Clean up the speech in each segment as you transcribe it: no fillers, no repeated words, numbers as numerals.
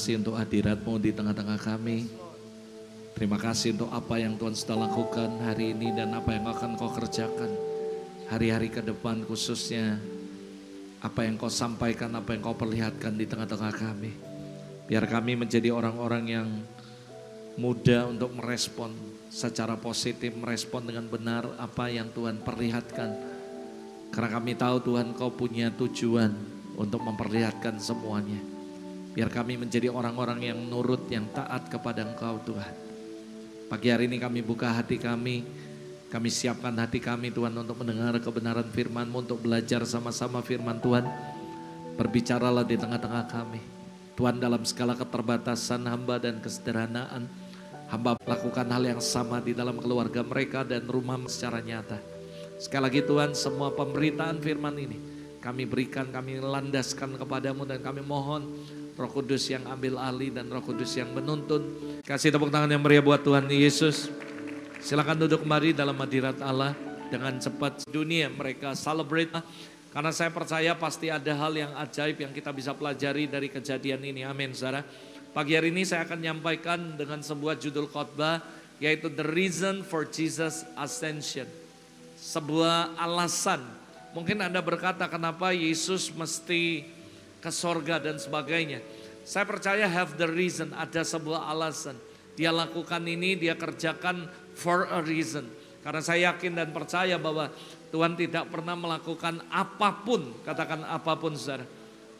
kasih untuk hadirat-Mu di tengah-tengah kami. Terima kasih untuk apa yang Tuhan sudah lakukan hari ini dan apa yang akan Kau kerjakan hari-hari ke depan, khususnya apa yang Kau sampaikan, apa yang Kau perlihatkan di tengah-tengah kami. Biar kami menjadi orang-orang yang mudah untuk merespon secara positif, merespon dengan benar apa yang Tuhan perlihatkan. Karena kami tahu Tuhan Kau punya tujuan untuk memperlihatkan semuanya. Biar kami menjadi orang-orang yang nurut, yang taat kepada Engkau Tuhan. Pagi hari ini kami buka hati kami siapkan hati kami Tuhan untuk mendengar kebenaran firman-Mu, untuk belajar sama-sama firman Tuhan. Berbicaralah di tengah-tengah kami. Tuhan, dalam segala keterbatasan hamba dan kesederhanaan, hamba lakukan hal yang sama di dalam keluarga mereka dan rumah secara nyata. Sekali lagi Tuhan, semua pemberitaan firman ini kami berikan, kami landaskan kepadamu dan kami mohon Roh Kudus yang ambil alih dan Roh Kudus yang menuntun. Kasih tepuk tangan yang meriah buat Tuhan Yesus. Silakan duduk kembali dalam hadirat Allah. Dengan cepat dunia mereka celebrate. Karena saya percaya pasti ada hal yang ajaib yang kita bisa pelajari dari kejadian ini. Amin, saudara. Pagi hari ini saya akan menyampaikan dengan sebuah judul khotbah, yaitu The Reason for Jesus Ascension. Sebuah alasan. Mungkin Anda berkata, kenapa Yesus mesti ke sorga dan sebagainya. Saya percaya have the reason, ada sebuah alasan. Dia lakukan ini, dia kerjakan for a reason. Karena saya yakin dan percaya bahwa Tuhan tidak pernah melakukan apapun, katakan apapun saudara,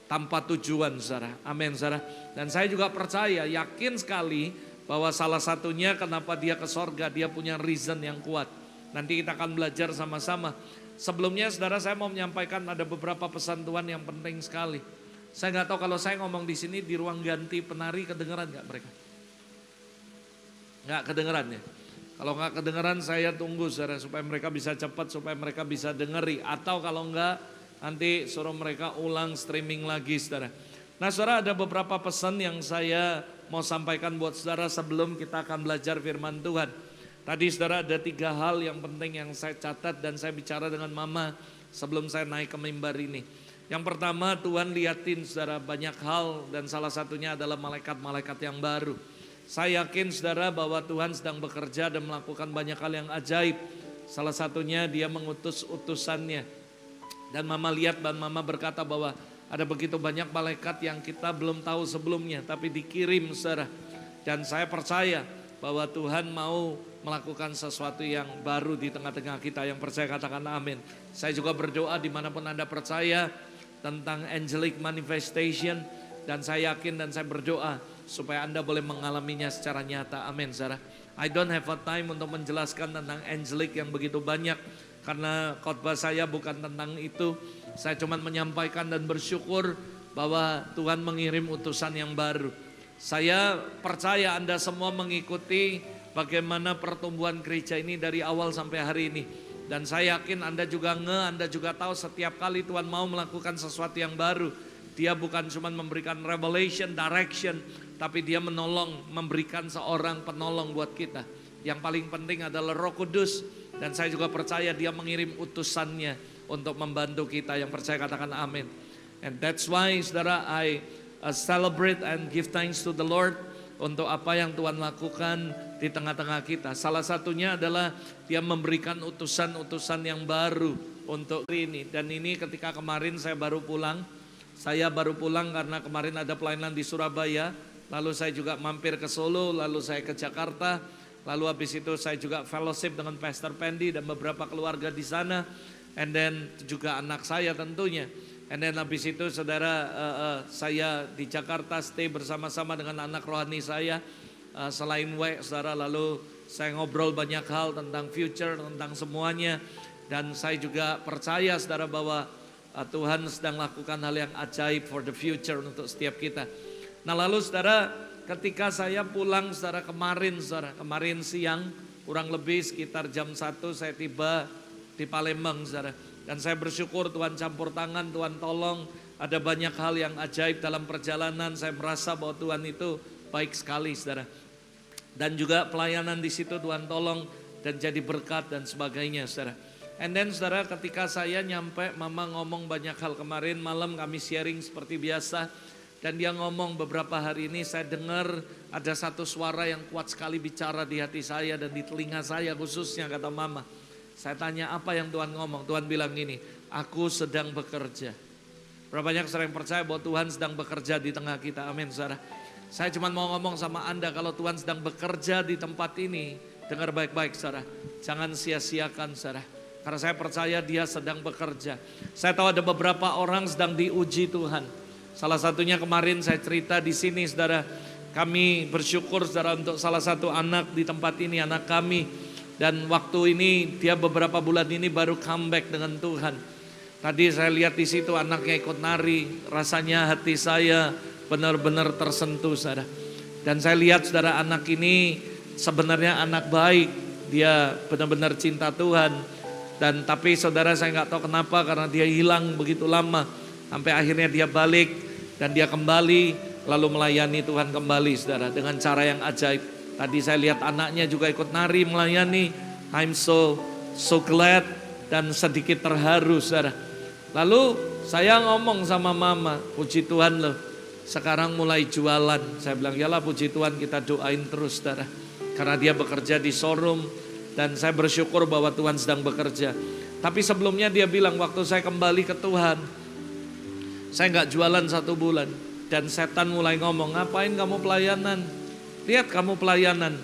tanpa tujuan saudara. Amin saudara. Dan saya juga percaya, yakin sekali bahwa salah satunya kenapa dia ke sorga, dia punya reason yang kuat. Nanti kita akan belajar sama-sama. Sebelumnya saudara, saya mau menyampaikan ada beberapa pesan Tuhan yang penting sekali. Saya nggak tahu kalau saya ngomong di sini di ruang ganti penari kedengeran nggak mereka? Nggak kedengeran ya? Kalau nggak kedengeran saya tunggu saudara supaya mereka bisa cepat, supaya mereka bisa dengeri. Atau kalau nggak nanti suruh mereka ulang streaming lagi saudara. Nah saudara, ada beberapa pesan yang saya mau sampaikan buat saudara sebelum kita akan belajar firman Tuhan. Tadi saudara ada 3 hal yang penting yang saya catat dan saya bicara dengan mama sebelum saya naik ke mimbar ini. Yang pertama, Tuhan liatin saudara banyak hal dan salah satunya adalah malaikat-malaikat yang baru. Saya yakin saudara bahwa Tuhan sedang bekerja dan melakukan banyak hal yang ajaib. Salah satunya dia mengutus utusannya. Dan mama lihat dan mama berkata bahwa ada begitu banyak malaikat yang kita belum tahu sebelumnya, tapi dikirim saudara. Dan saya percaya bahwa Tuhan mau melakukan sesuatu yang baru di tengah-tengah kita. Yang percaya katakan amin. Saya juga berdoa dimanapun Anda percaya tentang angelic manifestation, dan saya yakin dan saya berdoa supaya Anda boleh mengalaminya secara nyata. Amin saudara. I don't have a time untuk menjelaskan tentang angelic yang begitu banyak karena khotbah saya bukan tentang itu. Saya cuma menyampaikan dan bersyukur bahwa Tuhan mengirim utusan yang baru. Saya percaya Anda semua mengikuti bagaimana pertumbuhan gereja ini dari awal sampai hari ini. Dan saya yakin Anda juga Anda juga tahu setiap kali Tuhan mau melakukan sesuatu yang baru, dia bukan cuma memberikan revelation, direction, tapi dia memberikan seorang penolong buat kita. Yang paling penting adalah Roh Kudus, dan saya juga percaya dia mengirim utusannya untuk membantu kita. Yang percaya katakan amin. And that's why saudara, I celebrate and give thanks to the Lord untuk apa yang Tuhan lakukan di tengah-tengah kita. Salah satunya adalah dia memberikan utusan-utusan yang baru untuk ini. Dan ini ketika kemarin saya baru pulang karena kemarin ada pelayanan di Surabaya. Lalu saya juga mampir ke Solo, lalu saya ke Jakarta. Lalu habis itu saya juga fellowship dengan Pastor Pendi dan beberapa keluarga di sana. And then juga anak saya tentunya. And then habis itu saudara, saya di Jakarta stay bersama-sama dengan anak rohani saya. Selain saudara, lalu saya ngobrol banyak hal tentang future, tentang semuanya. Dan saya juga percaya saudara bahwa Tuhan sedang lakukan hal yang ajaib for the future untuk setiap kita. Nah lalu saudara, ketika saya pulang saudara kemarin siang kurang lebih sekitar jam 1 saya tiba di Palembang saudara. Dan saya bersyukur Tuhan campur tangan, Tuhan tolong. Ada banyak hal yang ajaib dalam perjalanan. Saya merasa bahwa Tuhan itu baik sekali saudara. Dan juga pelayanan di situ Tuhan tolong dan jadi berkat dan sebagainya saudara. And then saudara, ketika saya nyampe, mama ngomong banyak hal. Kemarin malam kami sharing seperti biasa. Dan dia ngomong beberapa hari ini saya dengar ada satu suara yang kuat sekali bicara di hati saya dan di telinga saya khususnya, kata mama. Saya tanya apa yang Tuhan ngomong, Tuhan bilang gini, aku sedang bekerja. Berapa banyak saudara yang percaya bahwa Tuhan sedang bekerja di tengah kita, amin saudara. Saya cuma mau ngomong sama Anda, kalau Tuhan sedang bekerja di tempat ini, dengar baik-baik saudara, jangan sia-siakan saudara. Karena saya percaya dia sedang bekerja. Saya tahu ada beberapa orang sedang diuji Tuhan. Salah satunya kemarin saya cerita di sini saudara, kami bersyukur saudara untuk salah satu anak di tempat ini, anak kami. Dan waktu ini dia beberapa bulan ini baru comeback dengan Tuhan. Tadi saya lihat di situ anaknya ikut nari, rasanya hati saya benar-benar tersentuh saudara. Dan saya lihat saudara anak ini sebenarnya anak baik, dia benar-benar cinta Tuhan. Dan tapi saudara saya nggak tahu kenapa karena dia hilang begitu lama. Sampai akhirnya dia balik dan dia kembali lalu melayani Tuhan kembali saudara dengan cara yang ajaib. Tadi saya lihat anaknya juga ikut nari melayani. I'm so glad dan sedikit terharu saudara. Lalu saya ngomong sama mama, puji Tuhan loh sekarang mulai jualan. Saya bilang yalah puji Tuhan kita doain terus saudara. Karena dia bekerja di showroom dan saya bersyukur bahwa Tuhan sedang bekerja. Tapi sebelumnya dia bilang waktu saya kembali ke Tuhan, saya nggak jualan 1 bulan. Dan setan mulai ngomong, ngapain kamu pelayanan? Lihat kamu pelayanan,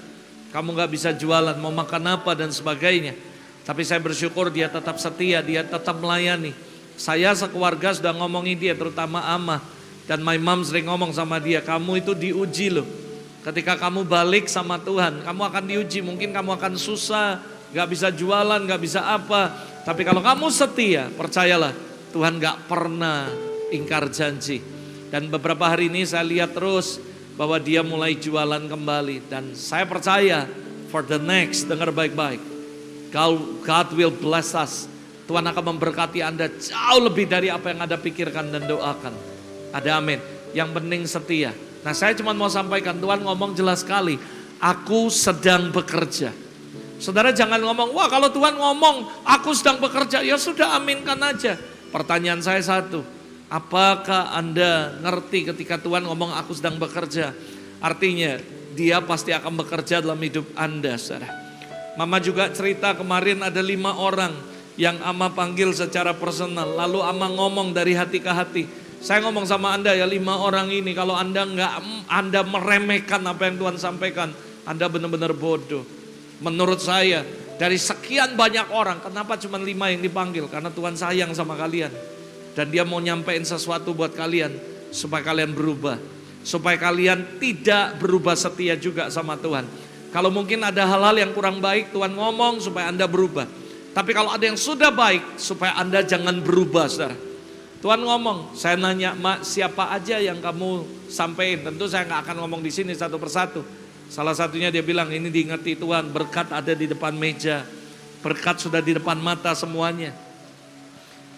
kamu nggak bisa jualan, mau makan apa dan sebagainya. Tapi saya bersyukur dia tetap setia, dia tetap melayani. Saya sekeluarga sudah ngomongin dia, terutama Ama. Dan my mom sering ngomong sama dia, kamu itu diuji loh. Ketika kamu balik sama Tuhan, kamu akan diuji. Mungkin kamu akan susah, gak bisa jualan, gak bisa apa. Tapi kalau kamu setia, percayalah Tuhan gak pernah ingkar janji. Dan beberapa hari ini saya lihat terus bahwa dia mulai jualan kembali. Dan saya percaya for the next, dengar baik-baik, God will bless us. Tuhan akan memberkati Anda jauh lebih dari apa yang Anda pikirkan dan doakan. Ada amin. Yang penting setia. Nah saya cuma mau sampaikan, Tuhan ngomong jelas sekali, aku sedang bekerja. Saudara jangan ngomong, wah kalau Tuhan ngomong aku sedang bekerja, ya sudah aminkan aja. Pertanyaan saya satu, apakah Anda ngerti ketika Tuhan ngomong aku sedang bekerja? Artinya dia pasti akan bekerja dalam hidup Anda saudara. Mama juga cerita kemarin ada 5 orang yang Ama panggil secara personal. Lalu Ama ngomong dari hati ke hati. Saya ngomong sama Anda ya 5 orang ini, kalau Anda meremehkan apa yang Tuhan sampaikan, Anda benar-benar bodoh. Menurut saya dari sekian banyak orang, kenapa cuma 5 yang dipanggil? Karena Tuhan sayang sama kalian. Dan dia mau nyampein sesuatu buat kalian supaya kalian berubah. Supaya kalian tidak berubah setia juga sama Tuhan. Kalau mungkin ada hal-hal yang kurang baik, Tuhan ngomong supaya Anda berubah. Tapi kalau ada yang sudah baik, supaya Anda jangan berubah saudara. Tuhan ngomong, saya nanya, Mak, siapa aja yang kamu sampaikan? Tentu saya nggak akan ngomong di sini satu persatu. Salah satunya dia bilang, ini diingati Tuhan, berkat ada di depan meja. Berkat sudah di depan mata semuanya.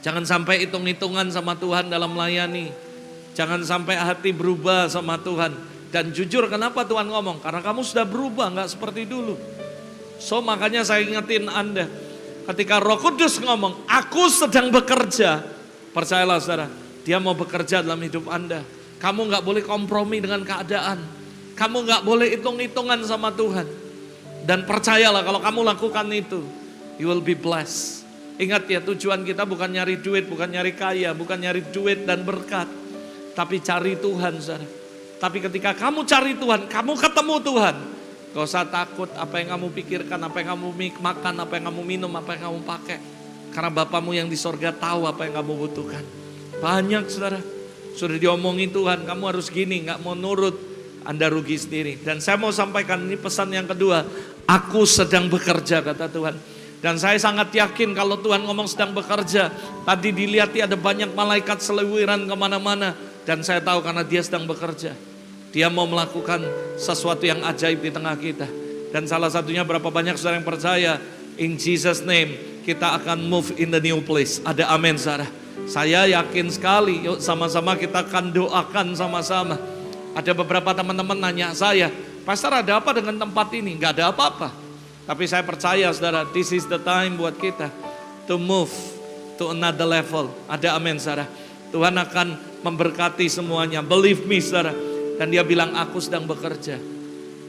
Jangan sampai hitung-hitungan sama Tuhan dalam melayani. Jangan sampai hati berubah sama Tuhan. Dan jujur kenapa Tuhan ngomong? Karena kamu sudah berubah, nggak seperti dulu. So makanya saya ingetin Anda, ketika Roh Kudus ngomong, aku sedang bekerja. Percayalah saudara, dia mau bekerja dalam hidup Anda. Kamu gak boleh kompromi dengan keadaan. Kamu gak boleh hitung-hitungan sama Tuhan. Dan percayalah kalau kamu lakukan itu, you will be blessed. Ingat ya, tujuan kita bukan nyari duit, bukan nyari kaya, bukan nyari duit dan berkat. Tapi cari Tuhan saudara. Tapi ketika kamu cari Tuhan, kamu ketemu Tuhan. Gak usah takut apa yang kamu pikirkan, apa yang kamu makan, apa yang kamu minum, apa yang kamu pakai. Karena Bapamu yang di sorga tahu apa yang kamu butuhkan. Banyak saudara, sudah diomongin Tuhan, kamu harus gini, gak mau nurut, Anda rugi sendiri. Dan saya mau sampaikan ini pesan yang kedua, aku sedang bekerja kata Tuhan. Dan saya sangat yakin kalau Tuhan ngomong sedang bekerja, tadi dilihat ada banyak malaikat seliwiran kemana-mana. Dan saya tahu karena dia sedang bekerja. Dia mau melakukan sesuatu yang ajaib di tengah kita. Dan salah satunya berapa banyak saudara yang percaya, in Jesus name, kita akan move in the new place. Ada amin saudara. Saya yakin sekali. Yuk sama-sama kita akan doakan sama-sama. Ada beberapa teman-teman nanya saya, Pastor ada apa dengan tempat ini? Gak ada apa-apa. Tapi saya percaya saudara, this is the time buat kita to move to another level. Ada amin saudara. Tuhan akan memberkati semuanya. Believe me saudara. Dan dia bilang aku sedang bekerja.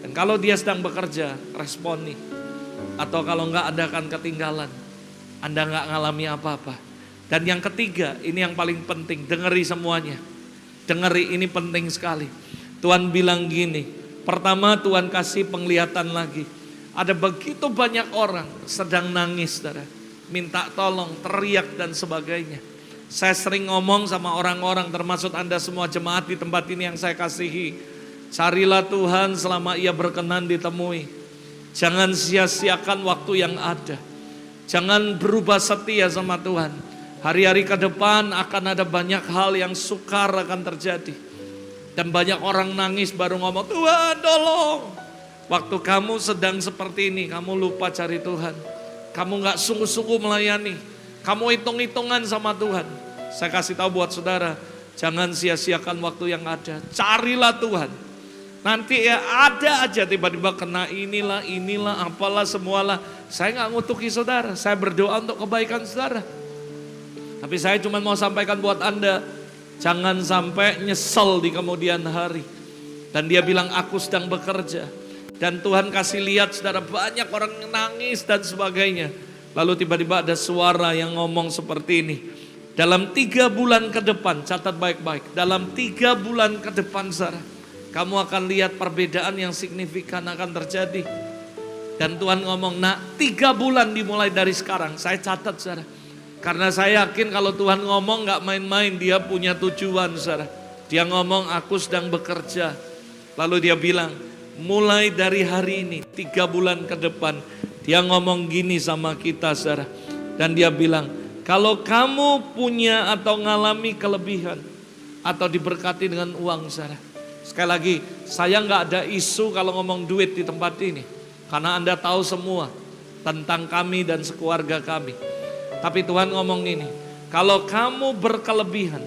Dan kalau dia sedang bekerja, responi. Atau kalau enggak Anda akan ketinggalan. Anda enggak ngalami apa-apa. Dan yang ketiga, ini yang paling penting, dengeri semuanya. Dengeri, ini penting sekali. Tuhan bilang gini, pertama Tuhan kasih penglihatan lagi. Ada begitu banyak orang sedang nangis, saudara. Minta tolong, teriak dan sebagainya. Saya sering ngomong sama orang-orang, termasuk Anda semua jemaat di tempat ini yang saya kasihi. Carilah Tuhan selama Ia berkenan ditemui. Jangan sia-siakan waktu yang ada. Jangan berubah setia sama Tuhan. Hari-hari ke depan akan ada banyak hal yang sukar akan terjadi. Dan banyak orang nangis baru ngomong, Tuhan tolong. Waktu kamu sedang seperti ini, kamu lupa cari Tuhan. Kamu gak sungguh-sungguh melayani. Kamu hitung-hitungan sama Tuhan. Saya kasih tahu buat saudara, jangan sia-siakan waktu yang ada. Carilah Tuhan. Nanti ya ada aja tiba-tiba kena inilah, apalah, semualah. Saya gak ngutuki saudara, saya berdoa untuk kebaikan saudara. Tapi saya cuma mau sampaikan buat Anda, jangan sampai nyesel di kemudian hari. Dan dia bilang aku sedang bekerja. Dan Tuhan kasih lihat saudara banyak orang yang nangis dan sebagainya. Lalu tiba-tiba ada suara yang ngomong seperti ini. Dalam 3 bulan ke depan, catat baik-baik. Dalam 3 bulan ke depan saudara, kamu akan lihat perbedaan yang signifikan akan terjadi. Dan Tuhan ngomong, nah 3 bulan dimulai dari sekarang. Saya catat saudara. Karena saya yakin kalau Tuhan ngomong gak main-main, dia punya tujuan saudara. Dia ngomong aku sedang bekerja. Lalu dia bilang mulai dari hari ini 3 bulan ke depan. Dia ngomong gini sama kita saudara. Dan dia bilang kalau kamu punya atau ngalami kelebihan atau diberkati dengan uang saudara. Sekali lagi saya gak ada isu kalau ngomong duit di tempat ini. Karena Anda tahu semua tentang kami dan sekeluarga kami. Tapi Tuhan ngomong gini, kalau kamu berkelebihan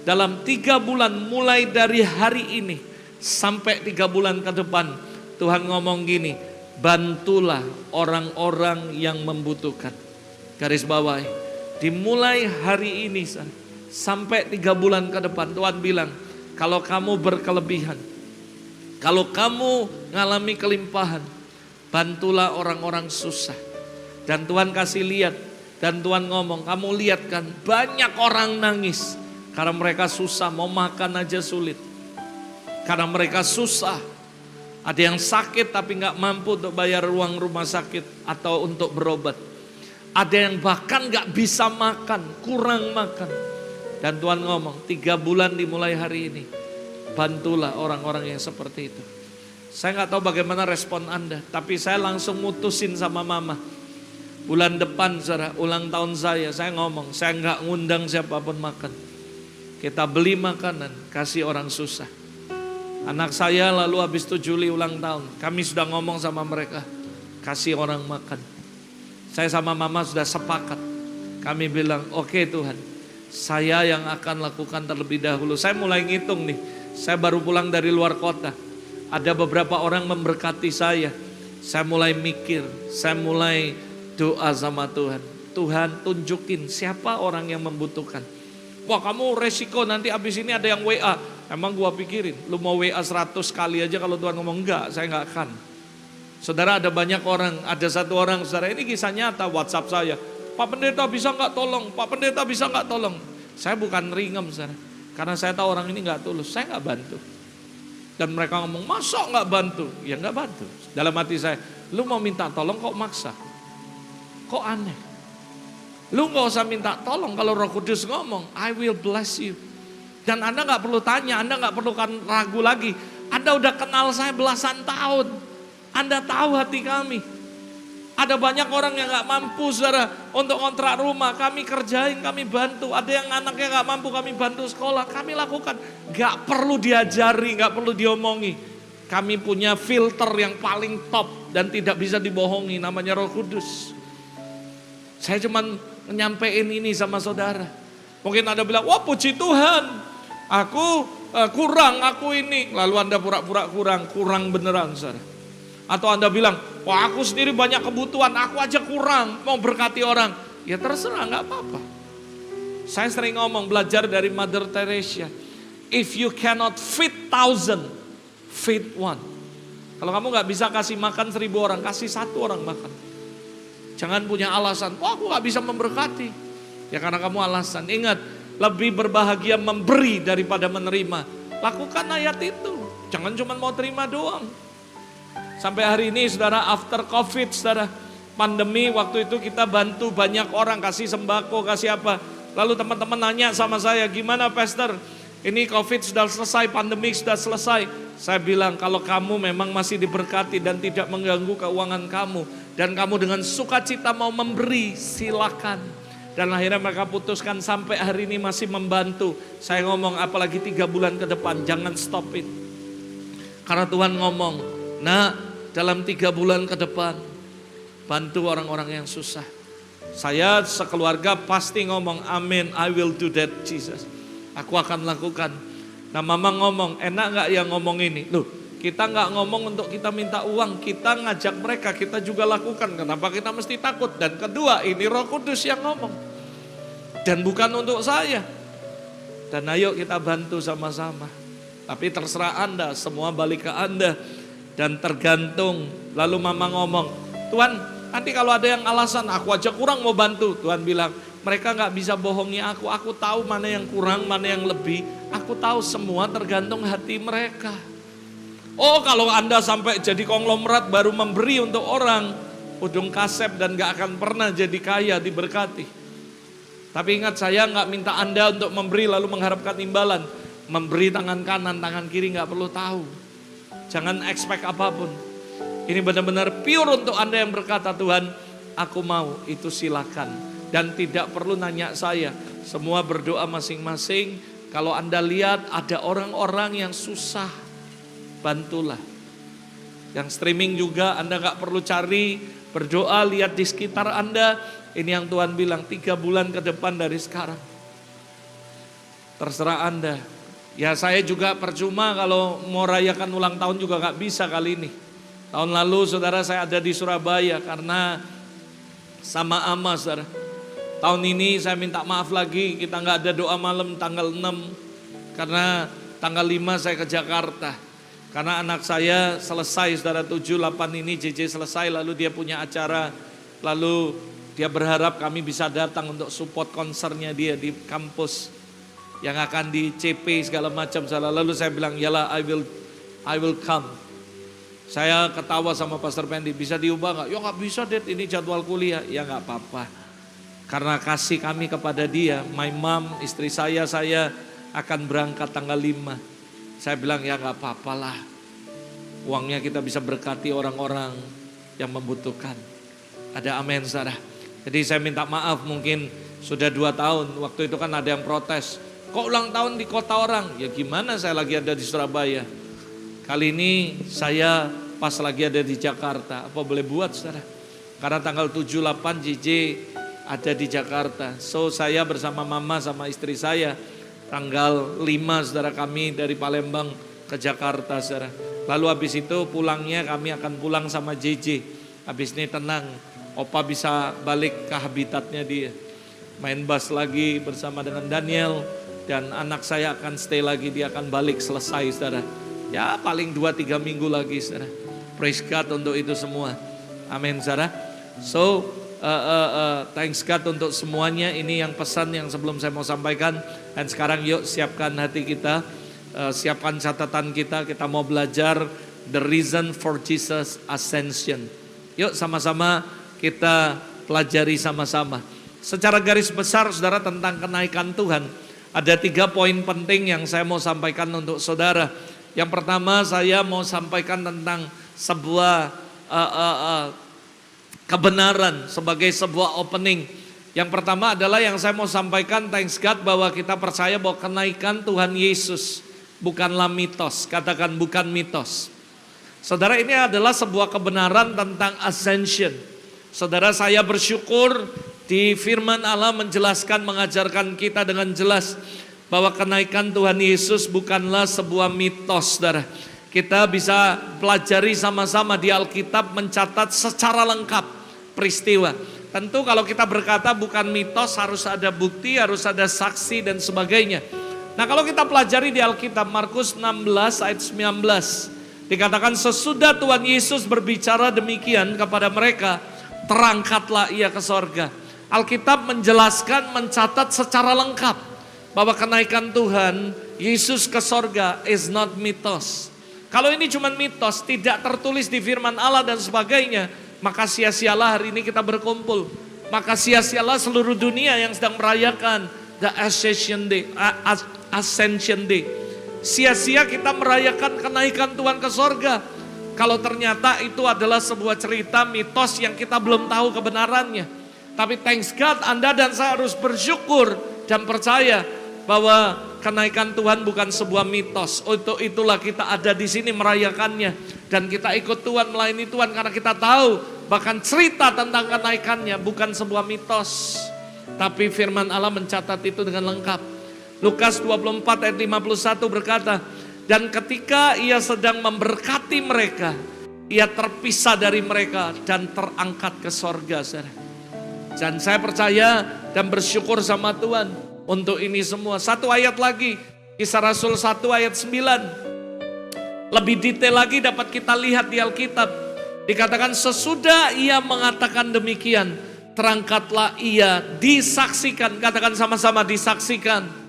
dalam 3 bulan mulai dari hari ini sampai 3 bulan ke depan, Tuhan ngomong gini, bantulah orang-orang yang membutuhkan. Garis bawahi, dimulai hari ini sampai 3 bulan ke depan, Tuhan bilang, kalau kamu berkelebihan, kalau kamu ngalami kelimpahan, bantulah orang-orang susah. Dan Tuhan kasih lihat. Dan Tuhan ngomong, kamu lihat kan banyak orang nangis. Karena mereka susah, mau makan aja sulit. Karena mereka susah. Ada yang sakit tapi gak mampu untuk bayar uang rumah sakit atau untuk berobat. Ada yang bahkan gak bisa makan, kurang makan. Dan Tuhan ngomong, 3 bulan dimulai hari ini. Bantulah orang-orang yang seperti itu. Saya gak tahu bagaimana respon Anda. Tapi saya langsung mutusin sama mama. Bulan depan saudara, ulang tahun saya ngomong, saya nggak ngundang siapapun makan. Kita beli makanan, kasih orang susah. Anak saya lalu habis 7 Juli ulang tahun, kami sudah ngomong sama mereka, kasih orang makan. Saya sama mama sudah sepakat. Kami bilang, oke Tuhan, saya yang akan lakukan terlebih dahulu. Saya mulai ngitung nih, saya baru pulang dari luar kota. Ada beberapa orang memberkati saya. Saya mulai mikir, saya mulai doa sama Tuhan. Tuhan tunjukin siapa orang yang membutuhkan. Wah kamu resiko nanti abis ini ada yang WA. Emang gua pikirin, lu mau WA 100 kali aja kalau Tuhan ngomong enggak, saya enggak akan. Saudara ada banyak orang, ada satu orang saudara ini kisah nyata WhatsApp saya. Pak Pendeta bisa enggak tolong, Pak Pendeta bisa enggak tolong. Saya bukan ringem saudara. Karena saya tahu orang ini enggak tulus, saya enggak bantu. Dan mereka ngomong, masa enggak bantu? Ya enggak bantu. Dalam hati saya, lu mau minta tolong kok maksa? Kok aneh? Lu gak usah minta tolong kalau Roh Kudus ngomong, I will bless you. Dan Anda gak perlu tanya, Anda gak perlu ragu lagi. Anda udah kenal saya belasan tahun. Anda tahu hati kami. Ada banyak orang yang gak mampu saudara untuk kontrak rumah. Kami kerjain, kami bantu. Ada yang anaknya gak mampu, kami bantu sekolah. Kami lakukan. Gak perlu diajari, gak perlu diomongi. Kami punya filter yang paling top dan tidak bisa dibohongi, namanya Roh Kudus. Saya cuma nyampein ini sama saudara. Mungkin Anda bilang, wah puji Tuhan, aku kurang, aku ini. Lalu Anda pura-pura kurang beneran saudara. Atau Anda bilang, wah aku sendiri banyak kebutuhan, aku aja kurang, mau berkati orang. Ya terserah, gak apa-apa. Saya sering ngomong, belajar dari Mother Teresa. If you cannot feed 1,000, feed one. Kalau kamu gak bisa kasih makan 1,000 orang, kasih 1 orang makan. Jangan punya alasan, aku gak bisa memberkati. Ya karena kamu alasan. Ingat, lebih berbahagia memberi daripada menerima. Lakukan ayat itu. Jangan cuma mau terima doang. Sampai hari ini saudara, after COVID saudara, pandemi waktu itu kita bantu banyak orang, kasih sembako, kasih apa. Lalu teman-teman nanya sama saya, gimana pastor? Ini COVID sudah selesai, pandemi sudah selesai. Saya bilang kalau kamu memang masih diberkati dan tidak mengganggu keuangan kamu, dan kamu dengan sukacita mau memberi, silakan. Dan akhirnya mereka putuskan sampai hari ini masih membantu. Saya ngomong apalagi 3 bulan ke depan, jangan stop it. Karena Tuhan ngomong, nah dalam 3 bulan ke depan, bantu orang-orang yang susah. Saya sekeluarga pasti ngomong, amin, I will do that Jesus. Aku akan lakukan. Nah mama ngomong, enak gak yang ngomong ini? Loh, kita gak ngomong untuk kita minta uang, kita ngajak mereka, kita juga lakukan. Kenapa kita mesti takut? Dan kedua, ini Roh Kudus yang ngomong. Dan bukan untuk saya. Dan ayo kita bantu sama-sama. Tapi terserah Anda, semua balik ke Anda. Dan tergantung, lalu mama ngomong, Tuhan nanti kalau ada yang alasan, aku aja kurang mau bantu. Tuhan bilang, mereka gak bisa bohongi aku tahu mana yang kurang, mana yang lebih. Aku tahu semua tergantung hati mereka. Oh kalau Anda sampai jadi konglomerat baru memberi untuk orang, udung kasep dan gak akan pernah jadi kaya diberkati. Tapi ingat saya gak minta Anda untuk memberi lalu mengharapkan imbalan. Memberi tangan kanan, tangan kiri gak perlu tahu. Jangan expect apapun. Ini benar-benar pure untuk Anda yang berkata, Tuhan aku mau, itu silakan. Dan tidak perlu nanya saya, semua berdoa masing-masing. Kalau Anda lihat ada orang-orang yang susah, bantulah. Yang streaming juga Anda gak perlu cari, berdoa, lihat di sekitar Anda. Ini yang Tuhan bilang 3 bulan ke depan dari sekarang. Terserah Anda. Ya saya juga percuma kalau mau rayakan ulang tahun juga gak bisa kali ini. Tahun lalu saudara saya ada di Surabaya karena sama ama saudara. Tahun ini saya minta maaf lagi, kita gak ada doa malam tanggal 6. Karena tanggal 5 saya ke Jakarta. Karena anak saya selesai saudara 7, 8 ini JJ selesai lalu dia punya acara. Lalu dia berharap kami bisa datang untuk support konsernya dia di kampus. Yang akan di CP segala macam. Lalu saya bilang, yalah I will come. Saya ketawa sama Pastor Pendi, bisa diubah gak? Ya gak bisa Dad, ini jadwal kuliah. Ya gak apa-apa. Karena kasih kami kepada dia, my mom, istri saya akan berangkat tanggal 5. Saya bilang ya gak apa-apalah. Uangnya kita bisa berkati orang-orang yang membutuhkan. Ada amin saudara. Jadi saya minta maaf mungkin sudah 2 tahun. Waktu itu kan ada yang protes. Kok ulang tahun di kota orang? Ya gimana saya lagi ada di Surabaya. Kali ini saya pas lagi ada di Jakarta. Apa boleh buat saudara? Karena tanggal 7-8 JJ ada di Jakarta. So saya bersama mama sama istri saya tanggal 5 saudara kami dari Palembang ke Jakarta saudara. Lalu habis itu pulangnya kami akan pulang sama JJ. Habis ini tenang, Opa bisa balik ke habitatnya dia. Main bass lagi bersama dengan Daniel. Dan anak saya akan stay lagi, dia akan balik selesai saudara. Ya paling 2-3 minggu lagi saudara. Praise God untuk itu semua. Amin saudara. So thanks God untuk semuanya. Ini yang pesan yang sebelum saya mau sampaikan. Dan sekarang yuk siapkan hati kita, siapkan catatan kita. Kita mau belajar the reason for Jesus ascension. Yuk sama-sama kita pelajari sama-sama. Secara garis besar saudara tentang kenaikan Tuhan. Ada 3 poin penting yang saya mau sampaikan untuk saudara. Yang pertama saya mau sampaikan tentang sebuah kebenaran sebagai sebuah opening. Yang pertama adalah yang saya mau sampaikan, thanks God, bahwa kita percaya bahwa kenaikan Tuhan Yesus bukanlah mitos. Katakan bukan mitos. Saudara, ini adalah sebuah kebenaran tentang ascension. Saudara, saya bersyukur di firman Allah menjelaskan, mengajarkan kita dengan jelas bahwa kenaikan Tuhan Yesus bukanlah sebuah mitos, saudara. Kita bisa pelajari sama-sama di Alkitab, mencatat secara lengkap peristiwa. Tentu kalau kita berkata bukan mitos, harus ada bukti, harus ada saksi dan sebagainya. Nah kalau kita pelajari di Alkitab Markus 16 ayat 19. Dikatakan sesudah Tuhan Yesus berbicara demikian kepada mereka, terangkatlah ia ke sorga. Alkitab menjelaskan, mencatat secara lengkap bahwa kenaikan Tuhan Yesus ke sorga is not mitos. Kalau ini cuma mitos, tidak tertulis di firman Allah dan sebagainya, maka sia-sialah hari ini kita berkumpul. Maka sia-sialah seluruh dunia yang sedang merayakan the Ascension Day. Sia-sia kita merayakan kenaikan Tuhan ke sorga. Kalau ternyata itu adalah sebuah cerita mitos yang kita belum tahu kebenarannya. Tapi thanks God, Anda dan saya harus bersyukur dan percaya bahwa kenaikan Tuhan bukan sebuah mitos. Untuk itulah kita ada di sini merayakannya. Dan kita ikut Tuhan, melayani Tuhan karena kita tahu bahkan cerita tentang kenaikannya bukan sebuah mitos. Tapi firman Allah mencatat itu dengan lengkap. Lukas 24 ayat 51 berkata, dan ketika ia sedang memberkati mereka, ia terpisah dari mereka dan terangkat ke sorga. Dan saya percaya dan bersyukur sama Tuhan untuk ini semua. Satu ayat lagi, Kisah Rasul 1 ayat 9. Lebih detail lagi dapat kita lihat di Alkitab. Dikatakan sesudah ia mengatakan demikian, terangkatlah ia, disaksikan. Katakan sama-sama, disaksikan.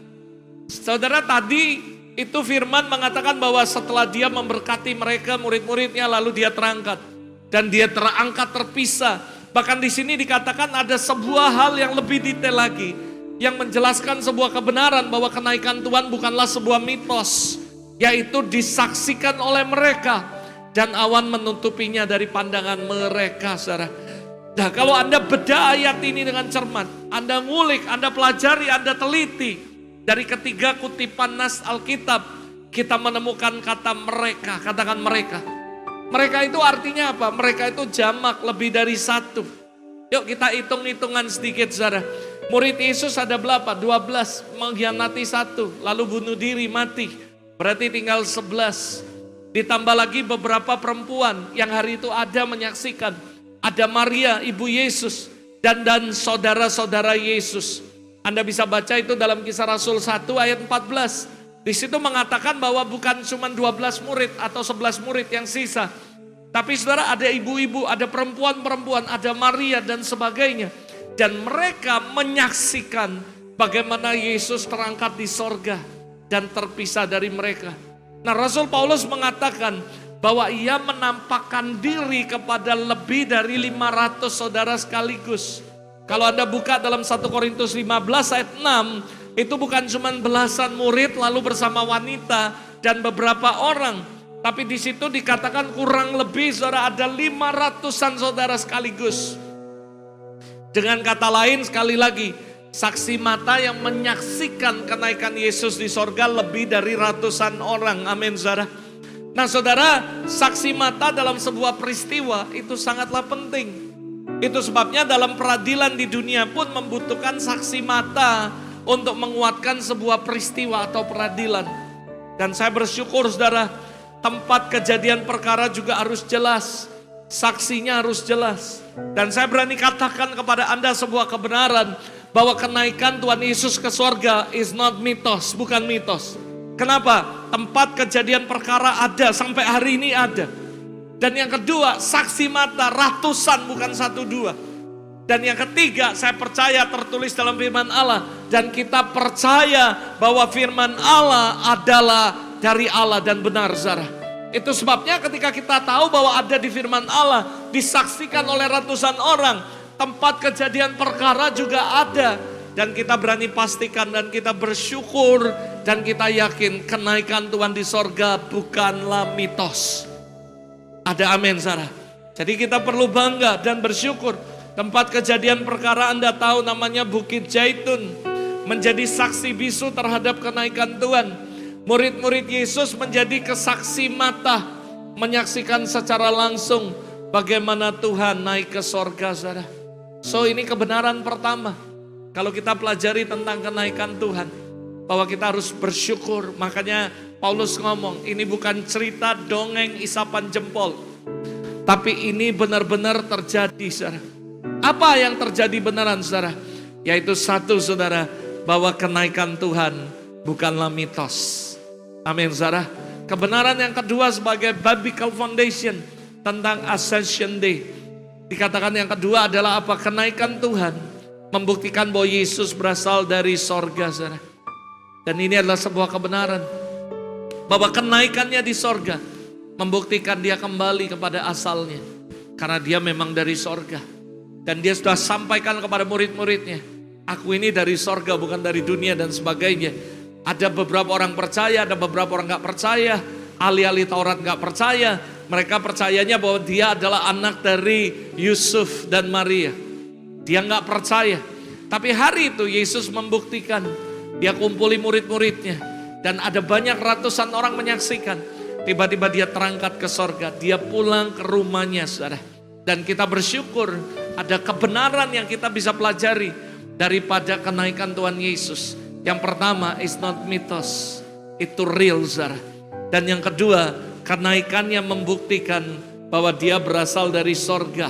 Saudara, tadi itu firman mengatakan bahwa setelah dia memberkati mereka, murid-muridnya, lalu dia terangkat. Dan dia terangkat terpisah. Bahkan di sini dikatakan ada sebuah hal yang lebih detail lagi, yang menjelaskan sebuah kebenaran bahwa kenaikan Tuhan bukanlah sebuah mitos, yaitu disaksikan oleh mereka dan awan menutupinya dari pandangan mereka, saudara. Nah, kalau Anda bedah ayat ini dengan cermat, Anda ngulik, Anda pelajari, Anda teliti, dari ketiga kutipan nas Alkitab, kita menemukan kata mereka. Katakan mereka. Mereka itu artinya apa? Mereka itu jamak, lebih dari satu. Yuk kita hitung-hitungan sedikit, saudara. Murid Yesus ada berapa? 12, mengkhianati satu, lalu bunuh diri, mati. Berarti tinggal 11. Ditambah lagi beberapa perempuan yang hari itu ada menyaksikan. Ada Maria, ibu Yesus, dan saudara-saudara Yesus. Anda bisa baca itu dalam Kisah Rasul 1 ayat 14. Di situ mengatakan bahwa bukan cuma 12 murid atau 11 murid yang sisa. Tapi saudara, ada ibu-ibu, ada perempuan-perempuan, ada Maria dan sebagainya. Dan mereka menyaksikan bagaimana Yesus terangkat di sorga dan terpisah dari mereka. Nah, Rasul Paulus mengatakan bahwa ia menampakkan diri kepada lebih dari 500 saudara sekaligus. Kalau Anda buka dalam 1 Korintus 15 ayat 6, itu bukan cuma belasan murid lalu bersama wanita dan beberapa orang. Tapi di situ dikatakan kurang lebih saudara ada 500-an saudara sekaligus. Dengan kata lain sekali lagi, saksi mata yang menyaksikan kenaikan Yesus di sorga lebih dari ratusan orang. Amin, saudara. Nah, saudara, saksi mata dalam sebuah peristiwa itu sangatlah penting. Itu sebabnya dalam peradilan di dunia pun membutuhkan saksi mata untuk menguatkan sebuah peristiwa atau peradilan. Dan saya bersyukur, saudara, tempat kejadian perkara juga harus jelas. Saksinya harus jelas. Dan saya berani katakan kepada Anda sebuah kebenaran bahwa kenaikan Tuhan Yesus ke sorga is not mitos, bukan mitos. Kenapa? Tempat kejadian perkara ada, sampai hari ini ada. Dan yang kedua, saksi mata ratusan, bukan 1-2. Dan yang ketiga, saya percaya tertulis dalam firman Allah. Dan kita percaya bahwa firman Allah adalah dari Allah dan benar, saudara. Itu sebabnya ketika kita tahu bahwa ada di firman Allah, disaksikan oleh ratusan orang, tempat kejadian perkara juga ada. Dan kita berani pastikan dan kita bersyukur dan kita yakin kenaikan Tuhan di sorga bukanlah mitos. Ada amin, Sarah. Jadi kita perlu bangga dan bersyukur. Tempat kejadian perkara Anda tahu namanya Bukit Zaitun. Menjadi saksi bisu terhadap kenaikan Tuhan. Murid-murid Yesus menjadi kesaksi mata. Menyaksikan secara langsung bagaimana Tuhan naik ke sorga, saudara. So ini kebenaran pertama. Kalau kita pelajari tentang kenaikan Tuhan. Bahwa kita harus bersyukur. Makanya Paulus ngomong, ini bukan cerita dongeng isapan jempol. Tapi ini benar-benar terjadi, saudara. Apa yang terjadi beneran, saudara? Yaitu satu, saudara, bahwa kenaikan Tuhan bukanlah mitos. Amin, saudara. Kebenaran yang kedua sebagai biblical foundation tentang Ascension Day. Dikatakan yang kedua adalah apa? Kenaikan Tuhan membuktikan bahwa Yesus berasal dari sorga, saudara. Dan ini adalah sebuah kebenaran bahwa kenaikannya di sorga membuktikan dia kembali kepada asalnya. Karena dia memang dari sorga. Dan dia sudah sampaikan kepada murid-muridnya, aku ini dari sorga bukan dari dunia dan sebagainya. Ada beberapa orang percaya, ada beberapa orang gak percaya. Ahli-ahli Taurat gak percaya. Mereka percayanya bahwa dia adalah anak dari Yusuf dan Maria. Dia gak percaya. Tapi hari itu Yesus membuktikan. Dia kumpuli murid-muridnya. Dan ada banyak ratusan orang menyaksikan. Tiba-tiba dia terangkat ke sorga. Dia pulang ke rumahnya, saudara. Dan kita bersyukur ada kebenaran yang kita bisa pelajari daripada kenaikan Tuhan Yesus. Yang pertama, it's not mitos, itu real, saudara. Dan yang kedua, kenaikannya membuktikan bahwa dia berasal dari sorga.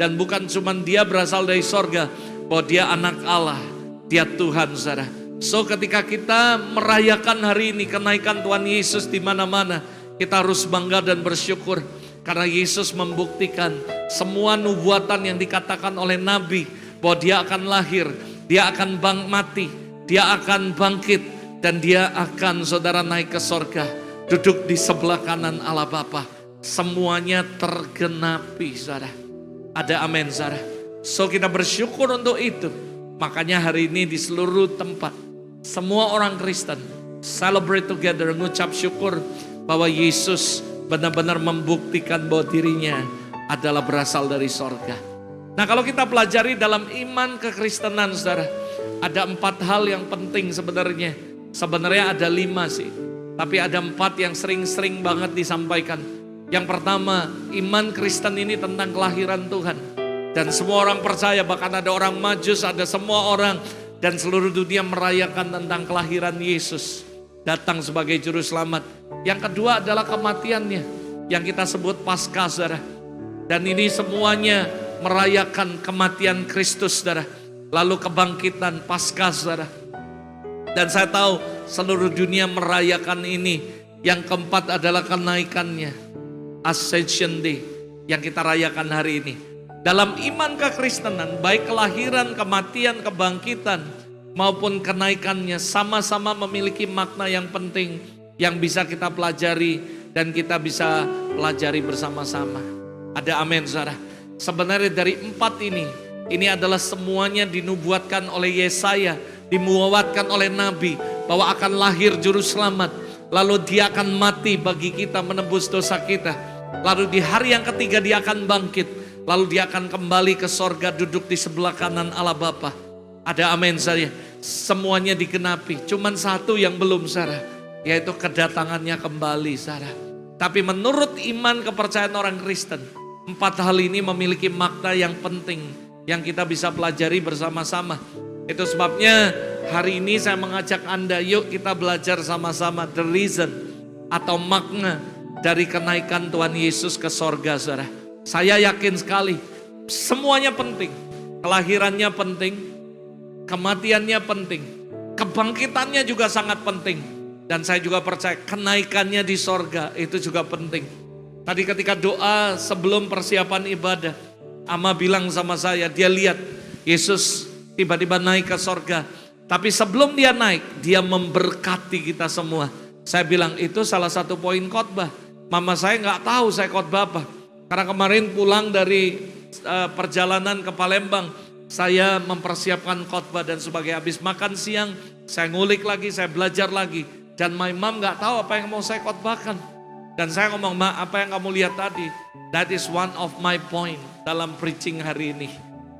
Dan bukan cuma dia berasal dari sorga, bahwa dia anak Allah, dia Tuhan, saudara. So ketika kita merayakan hari ini kenaikan Tuhan Yesus di mana-mana, kita harus bangga dan bersyukur. Karena Yesus membuktikan semua nubuatan yang dikatakan oleh Nabi, bahwa dia akan lahir, dia akan mati, dia akan bangkit, dan dia akan, saudara, naik ke sorga, duduk di sebelah kanan Allah Bapa. Semuanya tergenapi, saudara. Ada amin, saudara. So kita bersyukur untuk itu. Makanya hari ini di seluruh tempat, semua orang Kristen celebrate together, mengucap syukur bahwa Yesus benar-benar membuktikan bahwa dirinya adalah berasal dari sorga. Nah, kalau kita pelajari dalam iman kekristenan, saudara, ada 4 hal yang penting sebenarnya. Sebenarnya ada 5 sih, tapi ada 4 yang sering-sering banget disampaikan. Yang pertama, iman Kristen ini tentang kelahiran Tuhan. Dan semua orang percaya, bahkan ada orang Majus, ada semua orang, dan seluruh dunia merayakan tentang kelahiran Yesus. Datang sebagai juru selamat. Yang kedua adalah kematiannya, yang kita sebut Paskah, saudara. Dan ini semuanya merayakan kematian Kristus, saudara. Lalu kebangkitan Paskah, saudara. Dan saya tahu seluruh dunia merayakan ini. Yang keempat adalah kenaikannya, Ascension Day, yang kita rayakan hari ini. Dalam iman kekristenan, baik kelahiran, kematian, kebangkitan, maupun kenaikannya sama-sama memiliki makna yang penting yang bisa kita pelajari dan kita bisa pelajari bersama-sama. Ada amin, saudara. Sebenarnya dari 4 ini adalah semuanya dinubuatkan oleh Yesaya, dinubuatkan oleh Nabi bahwa akan lahir juru selamat, lalu dia akan mati bagi kita menebus dosa kita, lalu di hari yang ketiga dia akan bangkit, lalu dia akan kembali ke sorga, duduk di sebelah kanan Allah Bapa. Ada amin, saya. Semuanya digenapi, cuman satu yang belum, saudara, yaitu kedatangannya kembali, saudara. Tapi menurut iman kepercayaan orang Kristen, 4 hal ini memiliki makna yang penting yang kita bisa pelajari bersama-sama. Itu sebabnya hari ini saya mengajak Anda, yuk kita belajar sama-sama the reason atau makna dari kenaikan Tuhan Yesus ke sorga, saudara. Saya yakin sekali semuanya penting. Kelahirannya penting, kematiannya penting, kebangkitannya juga sangat penting. Dan saya juga percaya kenaikannya di sorga itu juga penting. Tadi ketika doa sebelum persiapan ibadah, Ama bilang sama saya, dia lihat Yesus tiba-tiba naik ke sorga. Tapi sebelum dia naik, dia memberkati kita semua. Saya bilang itu salah satu poin khotbah. Mama saya nggak tahu saya khotbah apa. Karena kemarin pulang dari perjalanan ke Palembang, saya mempersiapkan khotbah dan sebagai habis makan siang, saya ngulik lagi, saya belajar lagi. Dan my mom gak tahu apa yang mau saya khotbahkan. Dan saya ngomong, Ma, apa yang kamu lihat tadi? That is one of my point dalam preaching hari ini.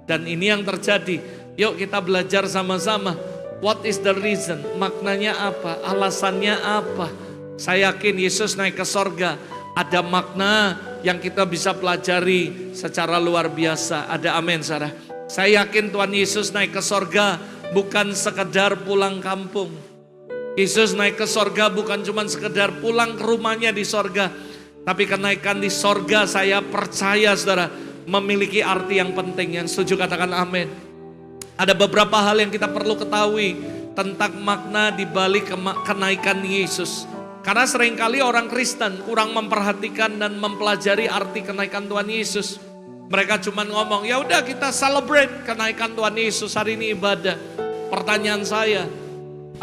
Dan ini yang terjadi. Yuk kita belajar sama-sama. What is the reason? Maknanya apa? Alasannya apa? Saya yakin Yesus naik ke sorga. Ada makna yang kita bisa pelajari secara luar biasa. Ada amin, saudara. Saya yakin Tuhan Yesus naik ke sorga bukan sekedar pulang kampung. Yesus naik ke sorga bukan cuma sekedar pulang ke rumahnya di sorga. Tapi kenaikan di sorga saya percaya, saudara, memiliki arti yang penting. Yang setuju katakan amin. Ada beberapa hal yang kita perlu ketahui tentang makna di balik kenaikan Yesus. Karena seringkali orang Kristen kurang memperhatikan dan mempelajari arti kenaikan Tuhan Yesus. Mereka cuma ngomong, ya udah kita celebrate kenaikan Tuhan Yesus, hari ini ibadah. Pertanyaan saya,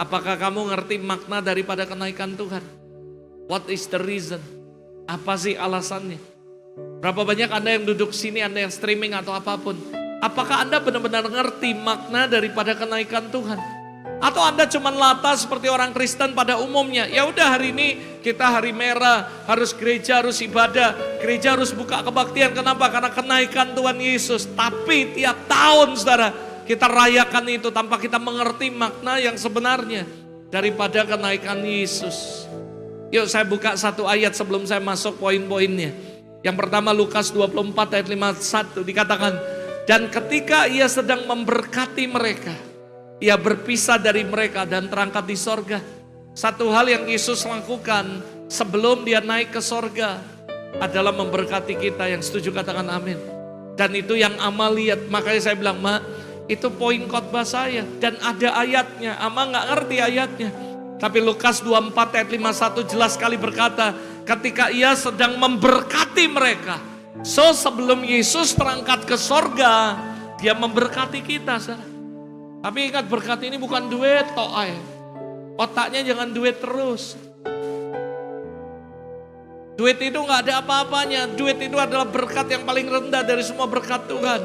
apakah kamu ngerti makna daripada kenaikan Tuhan? What is the reason? Apa sih alasannya? Berapa banyak Anda yang duduk sini, Anda yang streaming atau apapun. Apakah Anda benar-benar ngerti makna daripada kenaikan Tuhan? Atau Anda cuma lata seperti orang Kristen pada umumnya. Ya udah hari ini kita hari merah, harus gereja, harus ibadah. Gereja harus buka kebaktian. Kenapa? Karena kenaikan Tuhan Yesus. Tapi tiap tahun saudara, kita rayakan itu tanpa kita mengerti makna yang sebenarnya daripada kenaikan Yesus. Yuk saya buka satu ayat sebelum saya masuk poin-poinnya. Yang pertama Lukas 24 ayat 51 dikatakan, dan ketika ia sedang memberkati mereka, ia berpisah dari mereka dan terangkat di sorga. Satu hal yang Yesus lakukan sebelum dia naik ke sorga adalah memberkati kita. Yang setuju katakan amin. Dan itu yang Ama lihat. Makanya saya bilang, Ma, itu poin khotbah saya. Dan ada ayatnya, Ama gak ngerti ayatnya. Tapi Lukas 24 ayat 51 jelas sekali berkata, ketika ia sedang memberkati mereka. So sebelum Yesus terangkat ke sorga, dia memberkati kita. Tapi ingat, berkat ini bukan duit toh. Otaknya jangan duit terus. Duit itu gak ada apa-apanya. Duit itu adalah berkat yang paling rendah dari semua berkat Tuhan.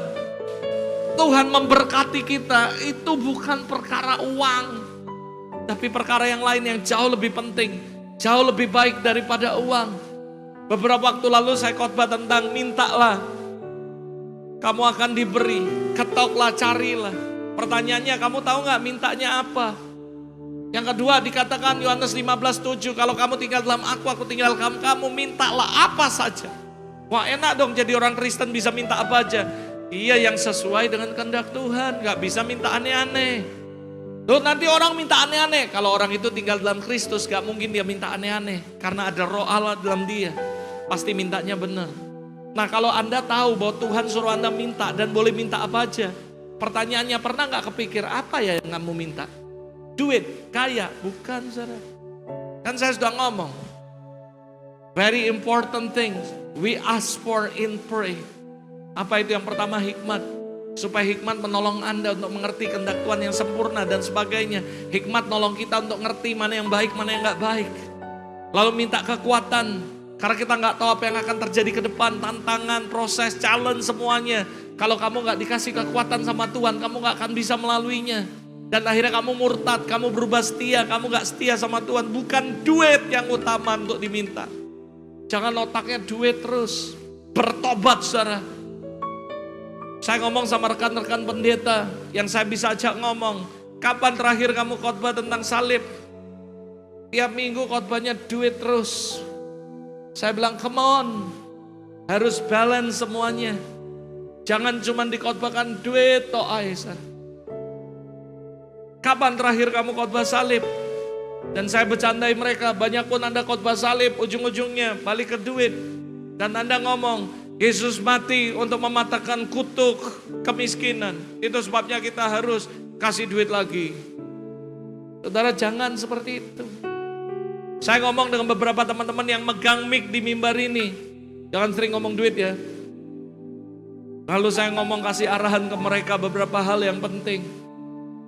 Tuhan memberkati kita itu bukan perkara uang. Tapi perkara yang lain yang jauh lebih penting, jauh lebih baik daripada uang. Beberapa waktu lalu saya khotbah tentang mintalah, kamu akan diberi, ketoklah, carilah. Pertanyaannya, kamu tahu gak mintanya apa? Yang kedua dikatakan Yohanes 15:7, kalau kamu tinggal dalam aku tinggal dalam kamu, mintalah apa saja. Wah enak dong jadi orang Kristen bisa minta apa aja. Iya, yang sesuai dengan kehendak Tuhan, gak bisa minta aneh-aneh. Loh, nanti orang minta aneh-aneh. Kalau orang itu tinggal dalam Kristus, gak mungkin dia minta aneh-aneh. Karena ada roh Allah dalam dia. Pasti mintanya benar. Nah kalau Anda tahu bahwa Tuhan suruh Anda minta dan boleh minta apa aja. Pertanyaannya, pernah gak kepikir apa ya yang kamu minta? Duit, kaya? Bukan saudara. Kan saya sudah ngomong. Very important things we ask for in pray. Apa itu? Yang pertama hikmat. Supaya hikmat menolong Anda untuk mengerti kehendak Tuhan yang sempurna dan sebagainya. Hikmat nolong kita untuk ngerti mana yang baik, mana yang gak baik. Lalu minta kekuatan. Karena kita gak tahu apa yang akan terjadi ke depan. Tantangan, proses, challenge semuanya. Kalau kamu gak dikasih kekuatan sama Tuhan, kamu gak akan bisa melaluinya. Dan akhirnya kamu murtad, kamu berubah setia, kamu gak setia sama Tuhan. Bukan duit yang utama untuk diminta. Jangan otaknya duit terus. Bertobat saudara. Saya ngomong sama rekan-rekan pendeta yang saya bisa ajak ngomong. Kapan terakhir kamu khotbah tentang salib? Tiap minggu khotbahnya duit terus. Saya bilang come on. Harus balance semuanya. Jangan cuma dikhotbahkan duit toh Aisyah. Kapan terakhir kamu khotbah salib? Dan saya bercandai mereka, banyak pun Anda khotbah salib, ujung-ujungnya balik ke duit. Dan Anda ngomong, Yesus mati untuk mematahkan kutuk kemiskinan. Itu sebabnya kita harus kasih duit lagi. Saudara, jangan seperti itu. Saya ngomong dengan beberapa teman-teman yang megang mic di mimbar ini. Jangan sering ngomong duit ya. Lalu saya ngomong kasih arahan ke mereka beberapa hal yang penting.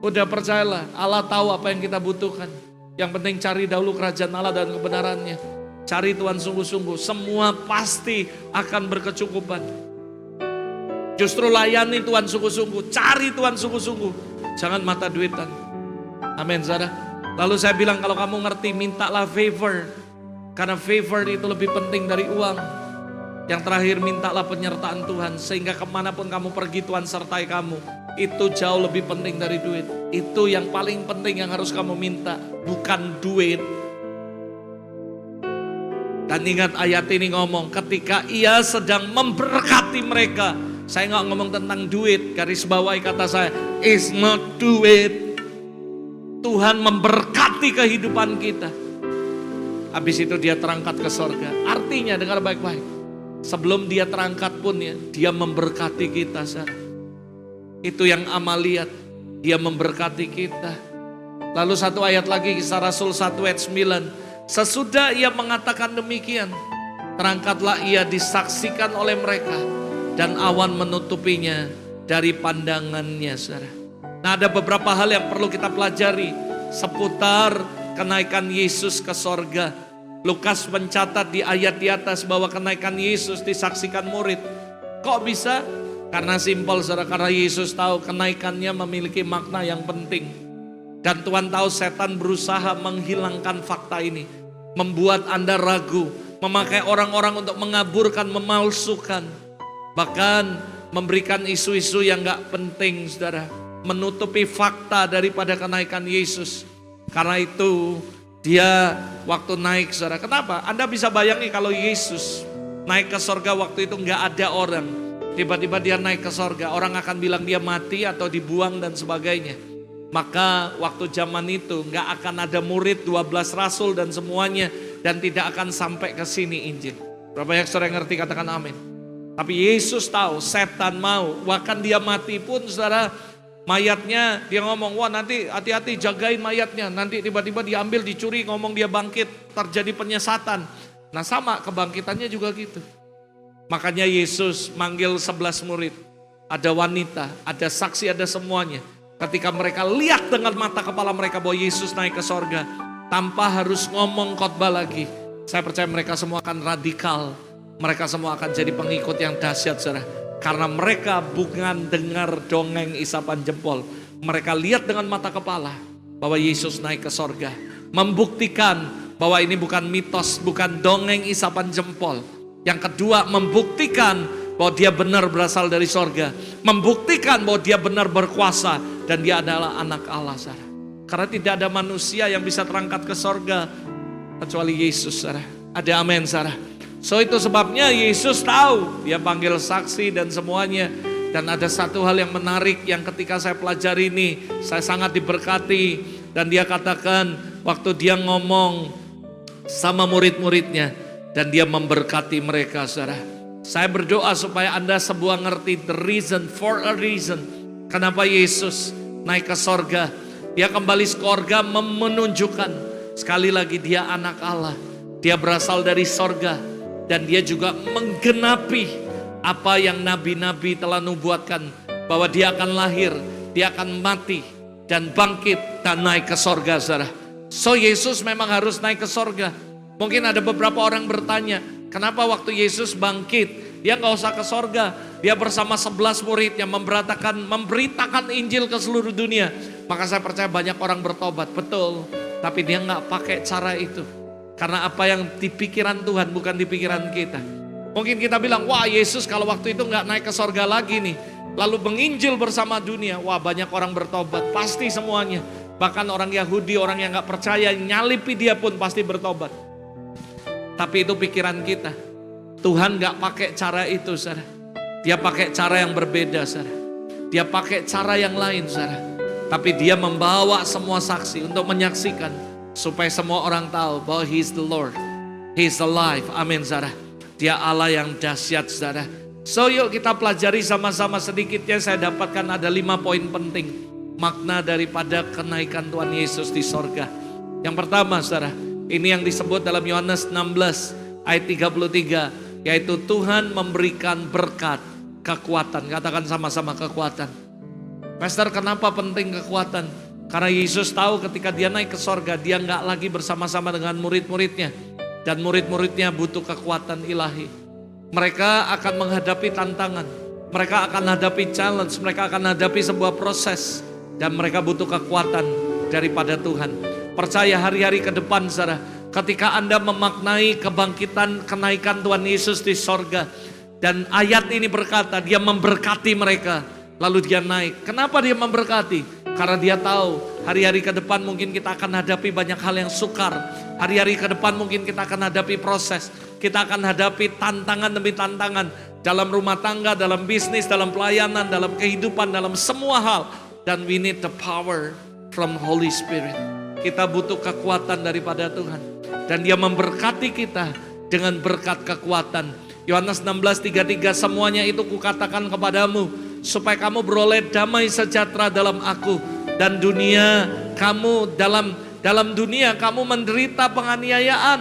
Udah percayalah, Allah tahu apa yang kita butuhkan. Yang penting cari dahulu kerajaan Allah dan kebenarannya. Cari Tuhan sungguh-sungguh, semua pasti akan berkecukupan. Justru layani Tuhan sungguh-sungguh, cari Tuhan sungguh-sungguh. Jangan mata duitan. Amin, saudara. Lalu saya bilang kalau kamu ngerti, mintalah favor. Karena favor itu lebih penting dari uang. Yang terakhir, mintalah penyertaan Tuhan. Sehingga kemanapun kamu pergi, Tuhan sertai kamu. Itu jauh lebih penting dari duit. Itu yang paling penting yang harus kamu minta. Bukan duit. Dan ingat ayat ini ngomong, ketika ia sedang memberkati mereka. Saya gak ngomong tentang duit, garis bawahi kata saya, it's not duit. Tuhan memberkati kehidupan kita. Habis itu dia terangkat ke sorga. Artinya dengar baik-baik, sebelum dia terangkat pun ya, dia memberkati kita. Itu yang Ama lihat, dia memberkati kita. Lalu satu ayat lagi, Kisah Rasul 1 ayat 9. Sesudah ia mengatakan demikian, terangkatlah ia disaksikan oleh mereka, dan awan menutupinya dari pandangannya, saudara. Nah, ada beberapa hal yang perlu kita pelajari seputar kenaikan Yesus ke sorga. Lukas mencatat di ayat di atas bahwa kenaikan Yesus disaksikan murid. Kok bisa? Karena simpel, saudara, karena Yesus tahu kenaikannya memiliki makna yang penting. Dan Tuhan tahu setan berusaha menghilangkan fakta ini, membuat Anda ragu, memakai orang-orang untuk mengaburkan, memalsukan, bahkan memberikan isu-isu yang gak penting, saudara, menutupi fakta daripada kenaikan Yesus. Karena itu dia waktu naik, saudara, kenapa? Anda bisa bayangin kalau Yesus naik ke sorga waktu itu gak ada orang, tiba-tiba dia naik ke sorga, orang akan bilang dia mati atau dibuang dan sebagainya. Maka waktu zaman itu gak akan ada murid, 12 rasul dan semuanya, dan tidak akan sampai ke sini Injil. Berapa yang saudara ngerti, katakan amin. Tapi Yesus tahu setan mau, bahkan dia mati pun, saudara, mayatnya dia ngomong, wah nanti hati-hati jagain mayatnya, nanti tiba-tiba diambil, dicuri, ngomong dia bangkit, terjadi penyesatan. Nah sama kebangkitannya juga gitu. Makanya Yesus manggil 11 murid, ada wanita, ada saksi, ada semuanya. Ketika mereka lihat dengan mata kepala mereka bahwa Yesus naik ke sorga, tanpa harus ngomong khotbah lagi, saya percaya mereka semua akan radikal. Mereka semua akan jadi pengikut yang dahsyat, saudara. Karena mereka bukan dengar dongeng isapan jempol. Mereka lihat dengan mata kepala bahwa Yesus naik ke sorga. Membuktikan bahwa ini bukan mitos, bukan dongeng isapan jempol. Yang kedua, membuktikan bahwa dia benar berasal dari sorga. Membuktikan bahwa dia benar berkuasa dan dia adalah anak Allah, saudara. Karena tidak ada manusia yang bisa terangkat ke sorga kecuali Yesus, saudara. Ada amin, saudara. So itu sebabnya Yesus tahu, dia panggil saksi dan semuanya. Dan ada satu hal yang menarik yang ketika saya pelajari ini, saya sangat diberkati. Dan dia katakan waktu dia ngomong sama murid-muridnya, dan dia memberkati mereka, saudara. Saya berdoa supaya Anda sebuah ngerti the reason, for a reason. Kenapa Yesus naik ke sorga. Dia kembali ke sorga menunjukkan sekali lagi dia anak Allah. Dia berasal dari sorga. Dan dia juga menggenapi apa yang nabi-nabi telah nubuatkan. Bahwa dia akan lahir, dia akan mati dan bangkit dan naik ke sorga, saudara. So Yesus memang harus naik ke sorga. Mungkin ada beberapa orang bertanya, kenapa waktu Yesus bangkit dia gak usah ke sorga, dia bersama 11 muridnya memberitakan Injil ke seluruh dunia. Maka saya percaya banyak orang bertobat, betul. Tapi dia gak pakai cara itu. Karena apa yang di pikiran Tuhan bukan di pikiran kita. Mungkin kita bilang, wah Yesus kalau waktu itu gak naik ke sorga lagi nih, lalu menginjil bersama dunia, wah banyak orang bertobat, pasti semuanya. Bahkan orang Yahudi, orang yang gak percaya, nyalipi dia pun pasti bertobat. Tapi itu pikiran kita. Tuhan gak pakai cara itu, saudara. Dia pakai cara yang berbeda, saudara. Dia pakai cara yang lain, saudara. Tapi dia membawa semua saksi untuk menyaksikan. Supaya semua orang tahu bahwa He is the Lord. He is alive. Amin, saudara. Dia Allah yang dahsyat, saudara. So yuk kita pelajari sama-sama, sedikitnya saya dapatkan ada 5 poin penting. Makna daripada kenaikan Tuhan Yesus di sorga. Yang pertama, saudara. Ini yang disebut dalam Yohanes 16 ayat 33. Yaitu Tuhan memberikan berkat, kekuatan. Katakan sama-sama kekuatan. Pastor, kenapa penting kekuatan? Karena Yesus tahu ketika dia naik ke sorga, dia gak lagi bersama-sama dengan murid-muridnya. Dan murid-muridnya butuh kekuatan ilahi. Mereka akan menghadapi tantangan. Mereka akan hadapi challenge. Mereka akan hadapi sebuah proses. Dan mereka butuh kekuatan daripada Tuhan. Percaya hari-hari ke depan, saudara. Ketika Anda memaknai kebangkitan kenaikan Tuhan Yesus di sorga. Dan ayat ini berkata, dia memberkati mereka. Lalu dia naik. Kenapa dia memberkati? Karena dia tahu hari-hari ke depan mungkin kita akan hadapi banyak hal yang sukar. Hari-hari ke depan mungkin kita akan hadapi proses. Kita akan hadapi tantangan demi tantangan. Dalam rumah tangga, dalam bisnis, dalam pelayanan, dalam kehidupan, dalam semua hal. Dan we need the power from Holy Spirit. Kita butuh kekuatan daripada Tuhan. Dan dia memberkati kita dengan berkat kekuatan. Yohanes 16:33, semuanya itu kukatakan kepadamu supaya kamu beroleh damai sejahtera dalam aku. Dan dalam dunia kamu menderita penganiayaan,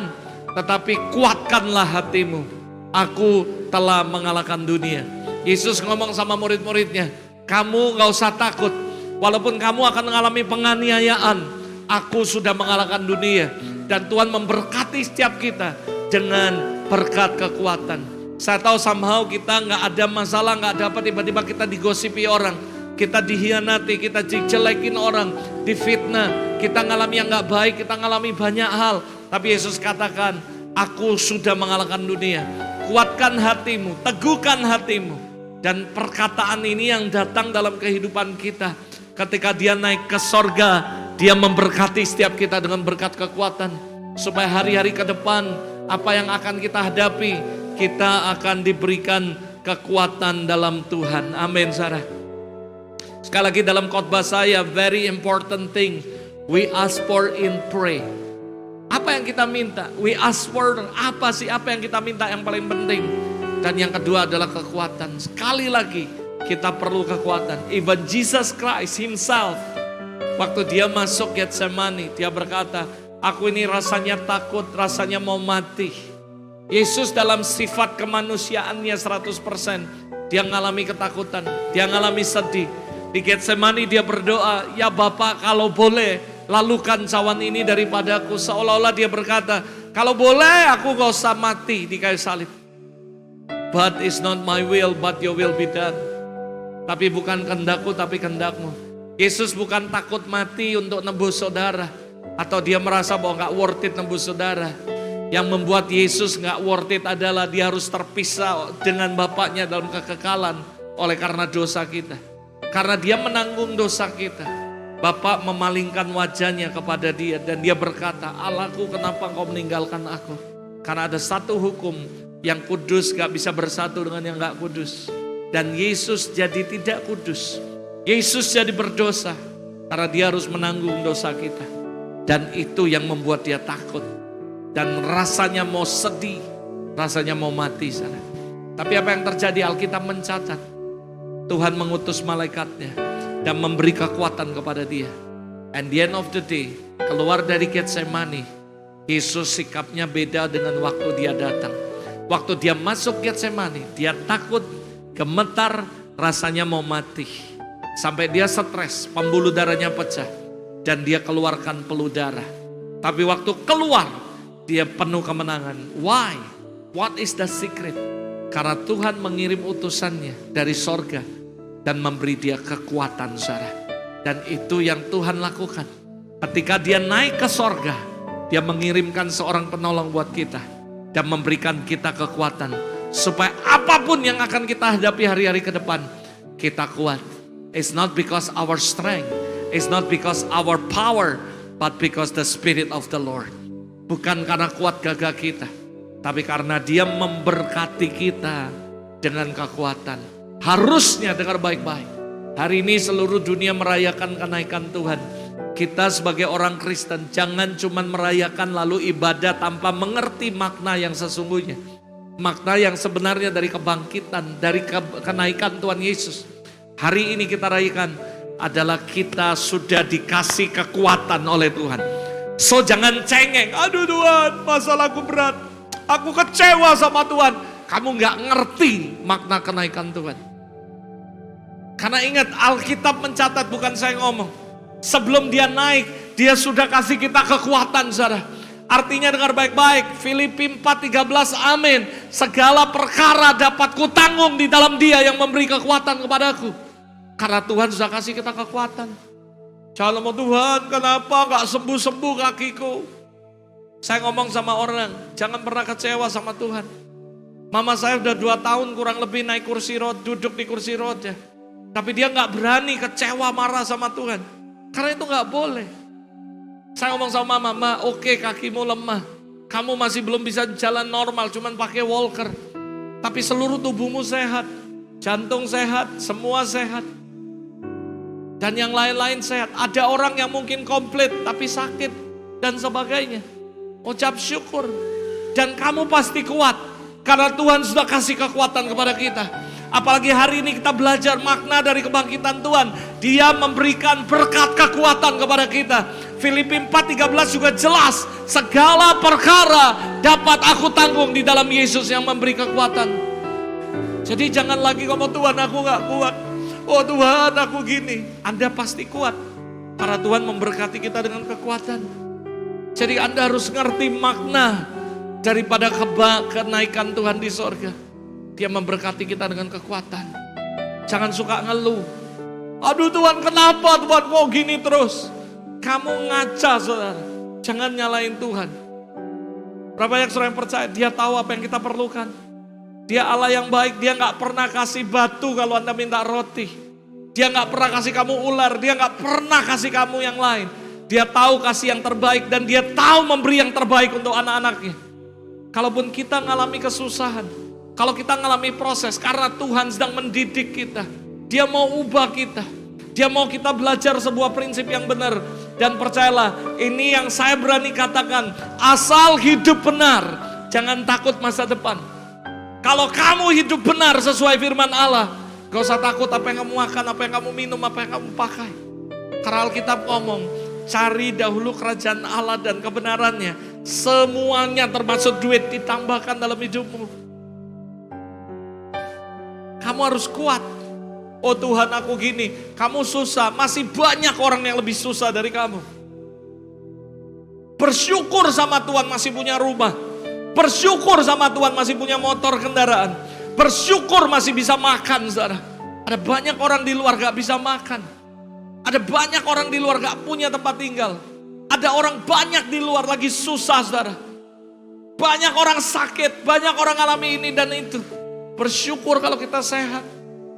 tetapi kuatkanlah hatimu. Aku telah mengalahkan dunia. Yesus ngomong sama murid-muridnya, kamu gak usah takut. Walaupun kamu akan mengalami penganiayaan, aku sudah mengalahkan dunia. Dan Tuhan memberkati setiap kita dengan berkat kekuatan. Saya tahu somehow kita gak ada masalah, gak ada apa, tiba-tiba kita digosipi orang, kita dihianati, kita dijelekin orang, difitnah, kita ngalami yang gak baik, kita ngalami banyak hal. Tapi Yesus katakan, aku sudah mengalahkan dunia. Kuatkan hatimu, teguhkan hatimu. Dan perkataan ini yang datang dalam kehidupan kita. Ketika dia naik ke sorga, dia memberkati setiap kita dengan berkat kekuatan. Supaya hari-hari ke depan, apa yang akan kita hadapi, kita akan diberikan kekuatan dalam Tuhan. Amin, saudara. Sekali lagi dalam khotbah saya, very important thing we ask for in pray. Apa yang kita minta? We ask for apa sih? Apa yang kita minta yang paling penting? Dan yang kedua adalah kekuatan. Sekali lagi kita perlu kekuatan. Even Jesus Christ himself, waktu dia masuk Getsemani, dia berkata, aku ini rasanya takut, rasanya mau mati. Yesus dalam sifat kemanusiaannya 100%, dia mengalami ketakutan, dia mengalami sedih. Di Getsemani dia berdoa, ya Bapa kalau boleh lalukan cawan ini daripadaku. Seolah-olah dia berkata, kalau boleh aku gak usah mati di kayu salib. But it's not my will, but your will be done. Tapi bukan kehendakku, tapi kehendakmu. Yesus bukan takut mati untuk nebus saudara. Atau dia merasa bahwa gak worth it nebus saudara. Yang membuat Yesus gak worth it adalah dia harus terpisah dengan Bapaknya dalam kekekalan. Oleh karena dosa kita. Karena dia menanggung dosa kita. Bapak memalingkan wajahnya kepada dia. Dan dia berkata, Allahku kenapa engkau meninggalkan aku? Karena ada satu hukum, yang kudus gak bisa bersatu dengan yang gak kudus. Dan Yesus jadi tidak kudus. Yesus jadi berdosa. Karena dia harus menanggung dosa kita. Dan itu yang membuat dia takut. Dan rasanya mau sedih. Rasanya mau mati sana. Tapi apa yang terjadi? Alkitab mencatat. Tuhan mengutus malaikatnya. Dan memberi kekuatan kepada dia. And the end of the day, keluar dari Getsemani, Yesus sikapnya beda dengan waktu dia datang. Waktu dia masuk Getsemani, dia takut, gemetar, rasanya mau mati. Sampai dia stres, pembuluh darahnya pecah. Dan dia keluarkan peluh darah. Tapi waktu keluar, dia penuh kemenangan. Why? What is the secret? Karena Tuhan mengirim utusannya dari sorga. Dan memberi dia kekuatan, saudara. Dan itu yang Tuhan lakukan. Ketika dia naik ke sorga, dia mengirimkan seorang penolong buat kita. Dan memberikan kita kekuatan. Supaya apapun yang akan kita hadapi hari-hari ke depan, kita kuat. It's not because our strength. It's not because our power. But because the Spirit of the Lord. Bukan karena kuat gagah kita. Tapi karena dia memberkati kita dengan kekuatan. Harusnya dengar baik-baik. Hari ini seluruh dunia merayakan kenaikan Tuhan. Kita sebagai orang Kristen jangan cuma merayakan lalu ibadah tanpa mengerti makna yang sesungguhnya. Makna yang sebenarnya dari kebangkitan, dari kenaikan Tuhan Yesus. Hari ini kita rayakan adalah kita sudah dikasih kekuatan oleh Tuhan. So jangan cengeng, aduh Tuhan masalahku berat. Aku kecewa sama Tuhan. Kamu gak ngerti makna kenaikan Tuhan. Karena ingat Alkitab mencatat, bukan saya ngomong. Sebelum dia naik, dia sudah kasih kita kekuatan, saudara. Artinya dengar baik-baik, Filipi 4:13, amin. Segala perkara dapat kutanggung di dalam dia yang memberi kekuatan kepadaku. Karena Tuhan sudah kasih kita kekuatan. Jangan mau Tuhan, kenapa gak sembuh-sembuh kakiku? Saya ngomong sama orang, jangan pernah kecewa sama Tuhan. Mama saya udah 2 tahun kurang lebih naik kursi roda, duduk di kursi roda. Tapi dia gak berani kecewa marah sama Tuhan. Karena itu gak boleh. Saya ngomong sama mama, Ma, oke, kakimu lemah. Kamu masih belum bisa jalan normal, cuman pakai walker. Tapi seluruh tubuhmu sehat. Jantung sehat, semua sehat. Dan yang lain-lain sehat. Ada orang yang mungkin komplit tapi sakit dan sebagainya. Ucap syukur. Dan kamu pasti kuat. Karena Tuhan sudah kasih kekuatan kepada kita. Apalagi hari ini kita belajar makna dari kebangkitan Tuhan. Dia memberikan berkat kekuatan kepada kita. Filipi 4:13 juga jelas, segala perkara dapat aku tanggung di dalam Yesus yang memberi kekuatan. Jadi jangan lagi ngomong, Tuhan aku gak kuat, oh Tuhan aku gini. Anda pasti kuat, karena Tuhan memberkati kita dengan kekuatan. Jadi Anda harus ngerti makna daripada kenaikan Tuhan di sorga. Dia memberkati kita dengan kekuatan. Jangan suka ngeluh, aduh Tuhan kenapa Tuhan kok gini terus. Kamu ngaca saudara, jangan nyalain Tuhan. Berapa banyak saudara yang percaya Dia tahu apa yang kita perlukan. Dia Allah yang baik, Dia gak pernah kasih batu kalau Anda minta roti. Dia gak pernah kasih kamu ular, Dia gak pernah kasih kamu yang lain. Dia tahu kasih yang terbaik dan Dia tahu memberi yang terbaik untuk anak-anaknya. Kalaupun kita ngalami kesusahan, kalau kita ngalami proses, karena Tuhan sedang mendidik kita. Dia mau ubah kita. Dia mau kita belajar sebuah prinsip yang benar. Dan percayalah, ini yang saya berani katakan, asal hidup benar, jangan takut masa depan. Kalau kamu hidup benar sesuai firman Allah, gak usah takut apa yang kamu makan, apa yang kamu minum, apa yang kamu pakai. Karena Alkitab ngomong, cari dahulu kerajaan Allah dan kebenarannya. Semuanya termasuk duit ditambahkan dalam hidupmu. Kamu harus kuat. Oh Tuhan aku gini, kamu susah, masih banyak orang yang lebih susah dari kamu. Bersyukur sama Tuhan masih punya rumah. Bersyukur sama Tuhan masih punya motor kendaraan. Bersyukur masih bisa makan saudara. Ada banyak orang di luar gak bisa makan. Ada banyak orang di luar gak punya tempat tinggal. Ada orang banyak di luar lagi susah saudara. Banyak orang sakit, banyak orang alami ini dan itu. Bersyukur kalau kita sehat.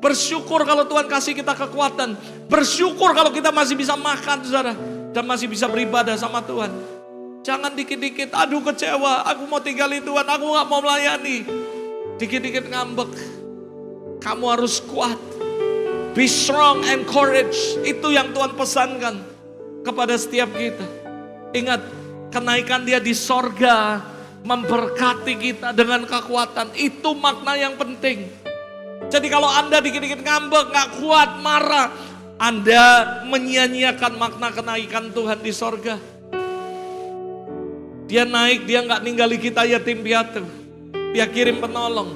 Bersyukur kalau Tuhan kasih kita kekuatan. Bersyukur kalau kita masih bisa makan saudara. Dan masih bisa beribadah sama Tuhan. Jangan dikit-dikit, aduh kecewa, aku mau tinggalin Tuhan, aku gak mau melayani. Dikit-dikit ngambek. Kamu harus kuat. Be strong and courage. Itu yang Tuhan pesankan kepada setiap kita. Ingat, kenaikan Dia di sorga memberkati kita dengan kekuatan. Itu makna yang penting. Jadi kalau Anda dikit-dikit ngambek, gak kuat, marah, Anda menyia-nyiakan makna kenaikan Tuhan di sorga. Dia naik, Dia gak ninggali kita yatim piatu. Dia kirim penolong.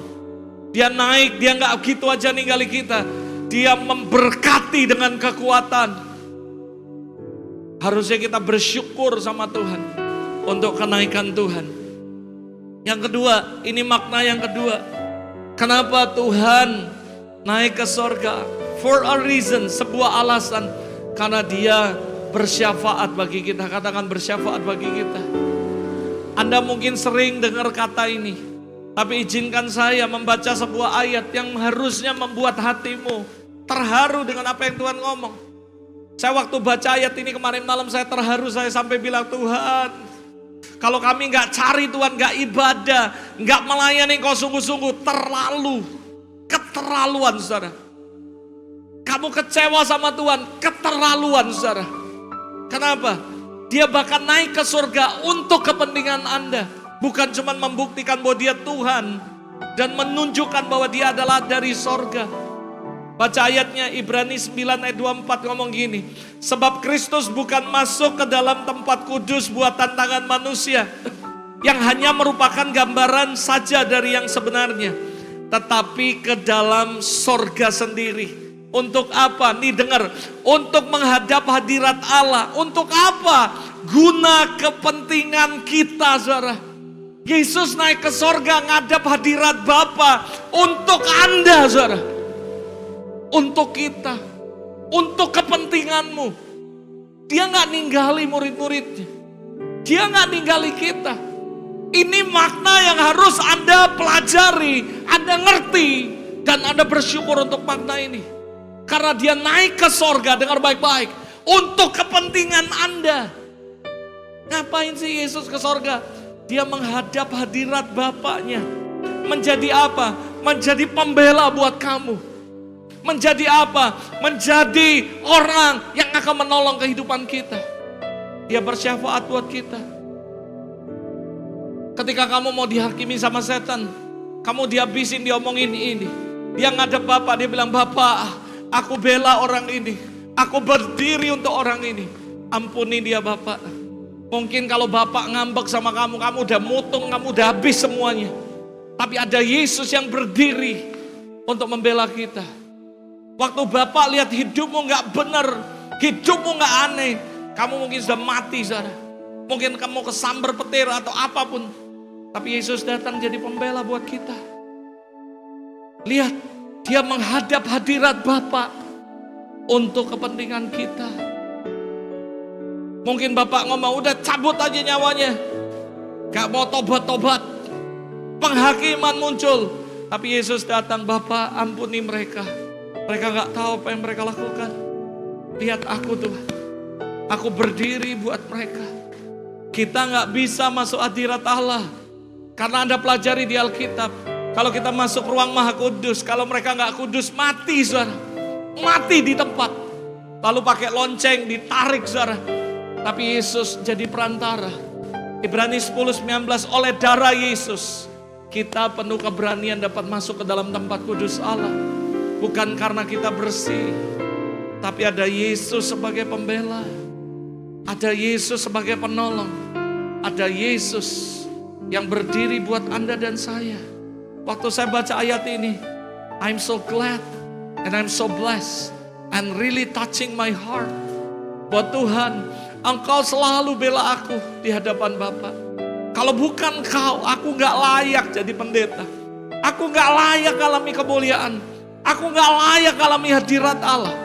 Dia naik, Dia gak gitu aja ninggali kita. Dia memberkati dengan kekuatan. Harusnya kita bersyukur sama Tuhan untuk kenaikan Tuhan. Yang kedua, ini makna yang kedua. Kenapa Tuhan naik ke sorga? For a reason, sebuah alasan. Karena Dia bersyafaat bagi kita. Katakan bersyafaat bagi kita. Anda mungkin sering dengar kata ini. Tapi izinkan saya membaca sebuah ayat yang harusnya membuat hatimu terharu dengan apa yang Tuhan ngomong. Saya waktu baca ayat ini kemarin malam saya terharu. Saya sampai bilang, Tuhan, kalau kami gak cari Tuhan, gak ibadah, gak melayani Kau sungguh-sungguh, keterlaluan saudara. Kamu kecewa sama Tuhan, keterlaluan saudara. Kenapa? Dia bahkan naik ke surga untuk kepentingan Anda. Bukan cuma membuktikan bahwa Dia Tuhan dan menunjukkan bahwa Dia adalah dari sorga. Baca ayatnya Ibrani 9 ayat 24 ngomong gini. Sebab Kristus bukan masuk ke dalam tempat kudus buatan tangan manusia. Yang hanya merupakan gambaran saja dari yang sebenarnya. Tetapi ke dalam sorga sendiri. Untuk apa? Nih dengar. Untuk menghadap hadirat Allah. Untuk apa? Guna kepentingan kita saudara. Yesus naik ke sorga ngadap hadirat Bapa. Untuk Anda saudara. Untuk kita, untuk kepentinganmu. Dia gak ninggali murid-muridnya. Dia gak ninggali kita. Ini makna yang harus Anda pelajari, Anda ngerti, dan Anda bersyukur untuk makna ini. Karena Dia naik ke sorga, dengar baik-baik, untuk kepentingan Anda. Ngapain sih Yesus ke sorga? Dia menghadap hadirat Bapaknya. Menjadi apa? Menjadi pembela buat kamu. Menjadi apa? Menjadi orang yang akan menolong kehidupan kita. Dia bersyafaat buat kita. Ketika kamu mau dihakimi sama setan, kamu dihabisin, diomongin ini. Dia ngadep Bapak, dia bilang, Bapak, aku bela orang ini. Aku berdiri untuk orang ini. Ampuni dia Bapak. Mungkin kalau Bapak ngambek sama kamu, kamu udah mutung, kamu udah habis semuanya. Tapi ada Yesus yang berdiri untuk membela kita. Waktu Bapak lihat hidupmu gak benar, hidupmu gak aneh, kamu mungkin sudah mati, saudara. Mungkin kamu kesambar petir atau apapun. Tapi Yesus datang jadi pembela buat kita. Lihat, dia menghadap hadirat Bapa untuk kepentingan kita. Mungkin Bapak ngomong, udah cabut aja nyawanya, gak mau tobat-tobat. Penghakiman muncul. Tapi Yesus datang, Bapak ampuni mereka. Mereka gak tahu apa yang mereka lakukan. Lihat aku Tuhan, aku berdiri buat mereka. Kita gak bisa masuk hadirat Allah, karena Anda pelajari di Alkitab, kalau kita masuk ruang Maha Kudus, kalau mereka gak kudus, mati saudara. Mati di tempat. Lalu pakai lonceng, ditarik saudara. Tapi Yesus jadi perantara. Ibrani 10:19, oleh darah Yesus kita penuh keberanian dapat masuk ke dalam tempat kudus Allah. Bukan karena kita bersih, tapi ada Yesus sebagai pembela. Ada Yesus sebagai penolong. Ada Yesus yang berdiri buat Anda dan saya. Waktu saya baca ayat ini, I'm so glad and I'm so blessed and really touching my heart. Buat Tuhan, Engkau selalu bela aku di hadapan Bapa. Kalau bukan Kau, aku gak layak jadi pendeta. Aku gak layak alami kemuliaan. Aku gak layak alami hadirat Allah.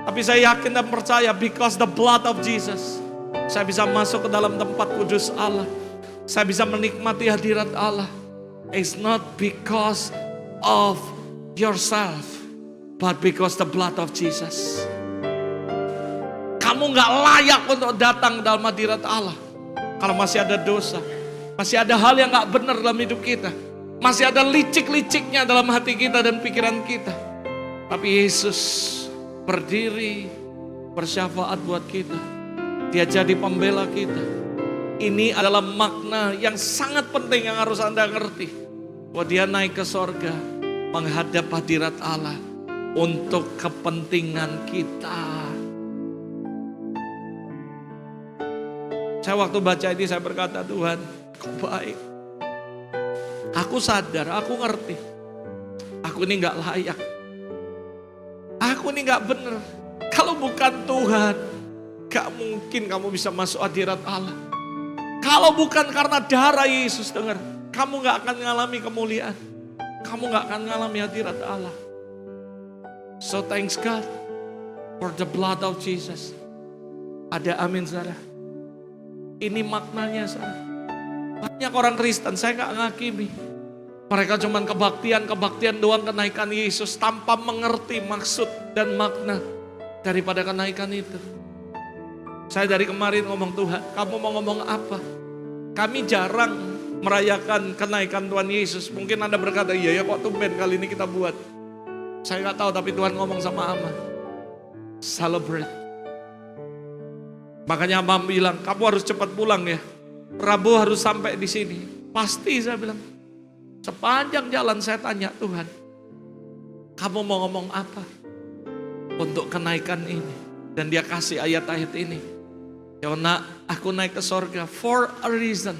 Tapi saya yakin dan percaya, because the blood of Jesus, saya bisa masuk ke dalam tempat kudus Allah. Saya bisa menikmati hadirat Allah. It's not because of yourself, but because the blood of Jesus. Kamu gak layak untuk datang dalam hadirat Allah kalau masih ada dosa, masih ada hal yang gak benar dalam hidup kita, masih ada licik-liciknya dalam hati kita dan pikiran kita. Tapi Yesus berdiri bersyafaat buat kita. Dia jadi pembela kita. Ini adalah makna yang sangat penting yang harus Anda ngerti. Bahwa dia naik ke sorga, menghadap hadirat Allah untuk kepentingan kita. Saya waktu baca ini saya berkata, Tuhan, Kau baik. Aku sadar, aku ngerti. Aku ini gak layak. Aku ini gak benar. Kalau bukan Tuhan, gak mungkin kamu bisa masuk hadirat Allah. Kalau bukan karena darah Yesus, dengar, kamu gak akan mengalami kemuliaan. Kamu gak akan mengalami hadirat Allah. So thanks God for the blood of Jesus. Ada amin saudara. Ini maknanya saudara. Banyak orang Kristen, saya gak ngakimi. Mereka cuma kebaktian doang kenaikan Yesus tanpa mengerti maksud dan makna daripada kenaikan itu. Saya dari kemarin ngomong, Tuhan, kamu mau ngomong apa? Kami jarang merayakan kenaikan Tuhan Yesus. Mungkin Anda berkata, iya ya kok tumben kali ini kita buat. Saya gak tahu, tapi Tuhan ngomong sama Ama, celebrate. Makanya Ama bilang, kamu harus cepat pulang ya. Rabu harus sampai di sini. Pasti saya bilang. Sepanjang jalan saya tanya, Tuhan, kamu mau ngomong apa untuk kenaikan ini? Dan dia kasih ayat-ayat ini. Yona, aku naik ke sorga for a reason.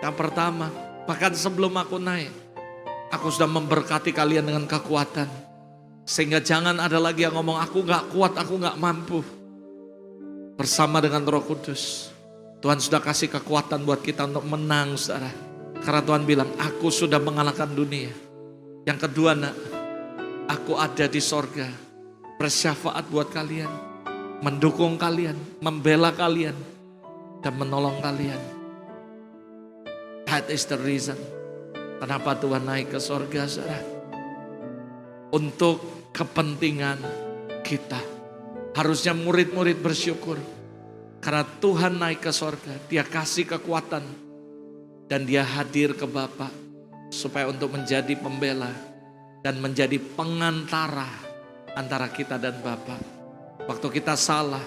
Yang pertama, bahkan sebelum aku naik, aku sudah memberkati kalian dengan kekuatan. Sehingga jangan ada lagi yang ngomong, aku gak kuat, aku gak mampu. Bersama dengan Roh Kudus, Tuhan sudah kasih kekuatan buat kita untuk menang, saudara. Karena Tuhan bilang, aku sudah mengalahkan dunia. Yang kedua, nak, aku ada di sorga, bersyafaat buat kalian, mendukung kalian, membela kalian, dan menolong kalian. That is the reason kenapa Tuhan naik ke sorga, saudara. Untuk kepentingan kita. Harusnya murid-murid bersyukur. Karena Tuhan naik ke sorga, dia kasih kekuatan. Dan dia hadir ke Bapa supaya untuk menjadi pembela dan menjadi pengantara antara kita dan Bapa. Waktu kita salah,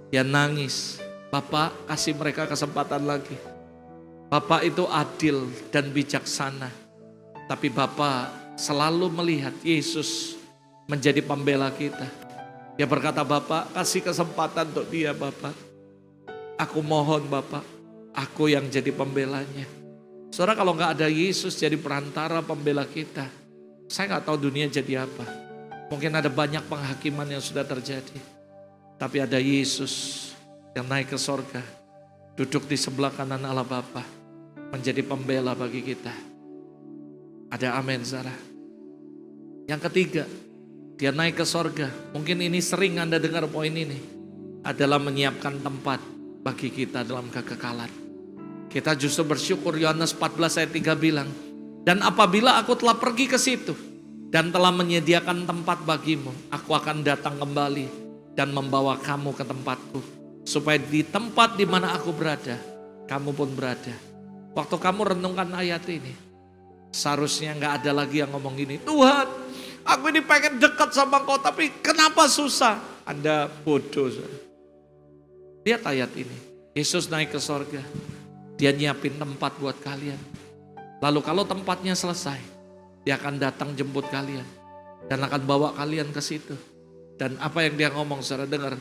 dia nangis. Bapa kasih mereka kesempatan lagi. Bapa itu adil dan bijaksana. Tapi Bapa selalu melihat Yesus menjadi pembela kita. Dia berkata, Bapak kasih kesempatan untuk dia Bapak. Aku mohon Bapak, aku yang jadi pembelanya. Saudara, kalau nggak ada Yesus jadi perantara pembela kita, saya nggak tahu dunia jadi apa. Mungkin ada banyak penghakiman yang sudah terjadi. Tapi ada Yesus yang naik ke sorga, duduk di sebelah kanan Allah Bapa, menjadi pembela bagi kita. Ada amin, saudara. Yang ketiga, dia naik ke sorga. Mungkin ini sering Anda dengar poin ini. Adalah menyiapkan tempat bagi kita dalam kekekalan. Kita justru bersyukur, Yohanes 14 ayat 3 bilang, dan apabila aku telah pergi ke situ dan telah menyediakan tempat bagimu, aku akan datang kembali dan membawa kamu ke tempatku, supaya di tempat di mana aku berada, kamu pun berada. Waktu kamu renungkan ayat ini, seharusnya nggak ada lagi yang ngomong gini, Tuhan, aku ini pengen dekat sama kau, tapi kenapa susah? Anda bodoh. Lihat ayat ini, Yesus naik ke sorga, dia nyiapin tempat buat kalian. Lalu kalau tempatnya selesai, dia akan datang jemput kalian dan akan bawa kalian ke situ. Dan apa yang dia ngomong, saudara dengar,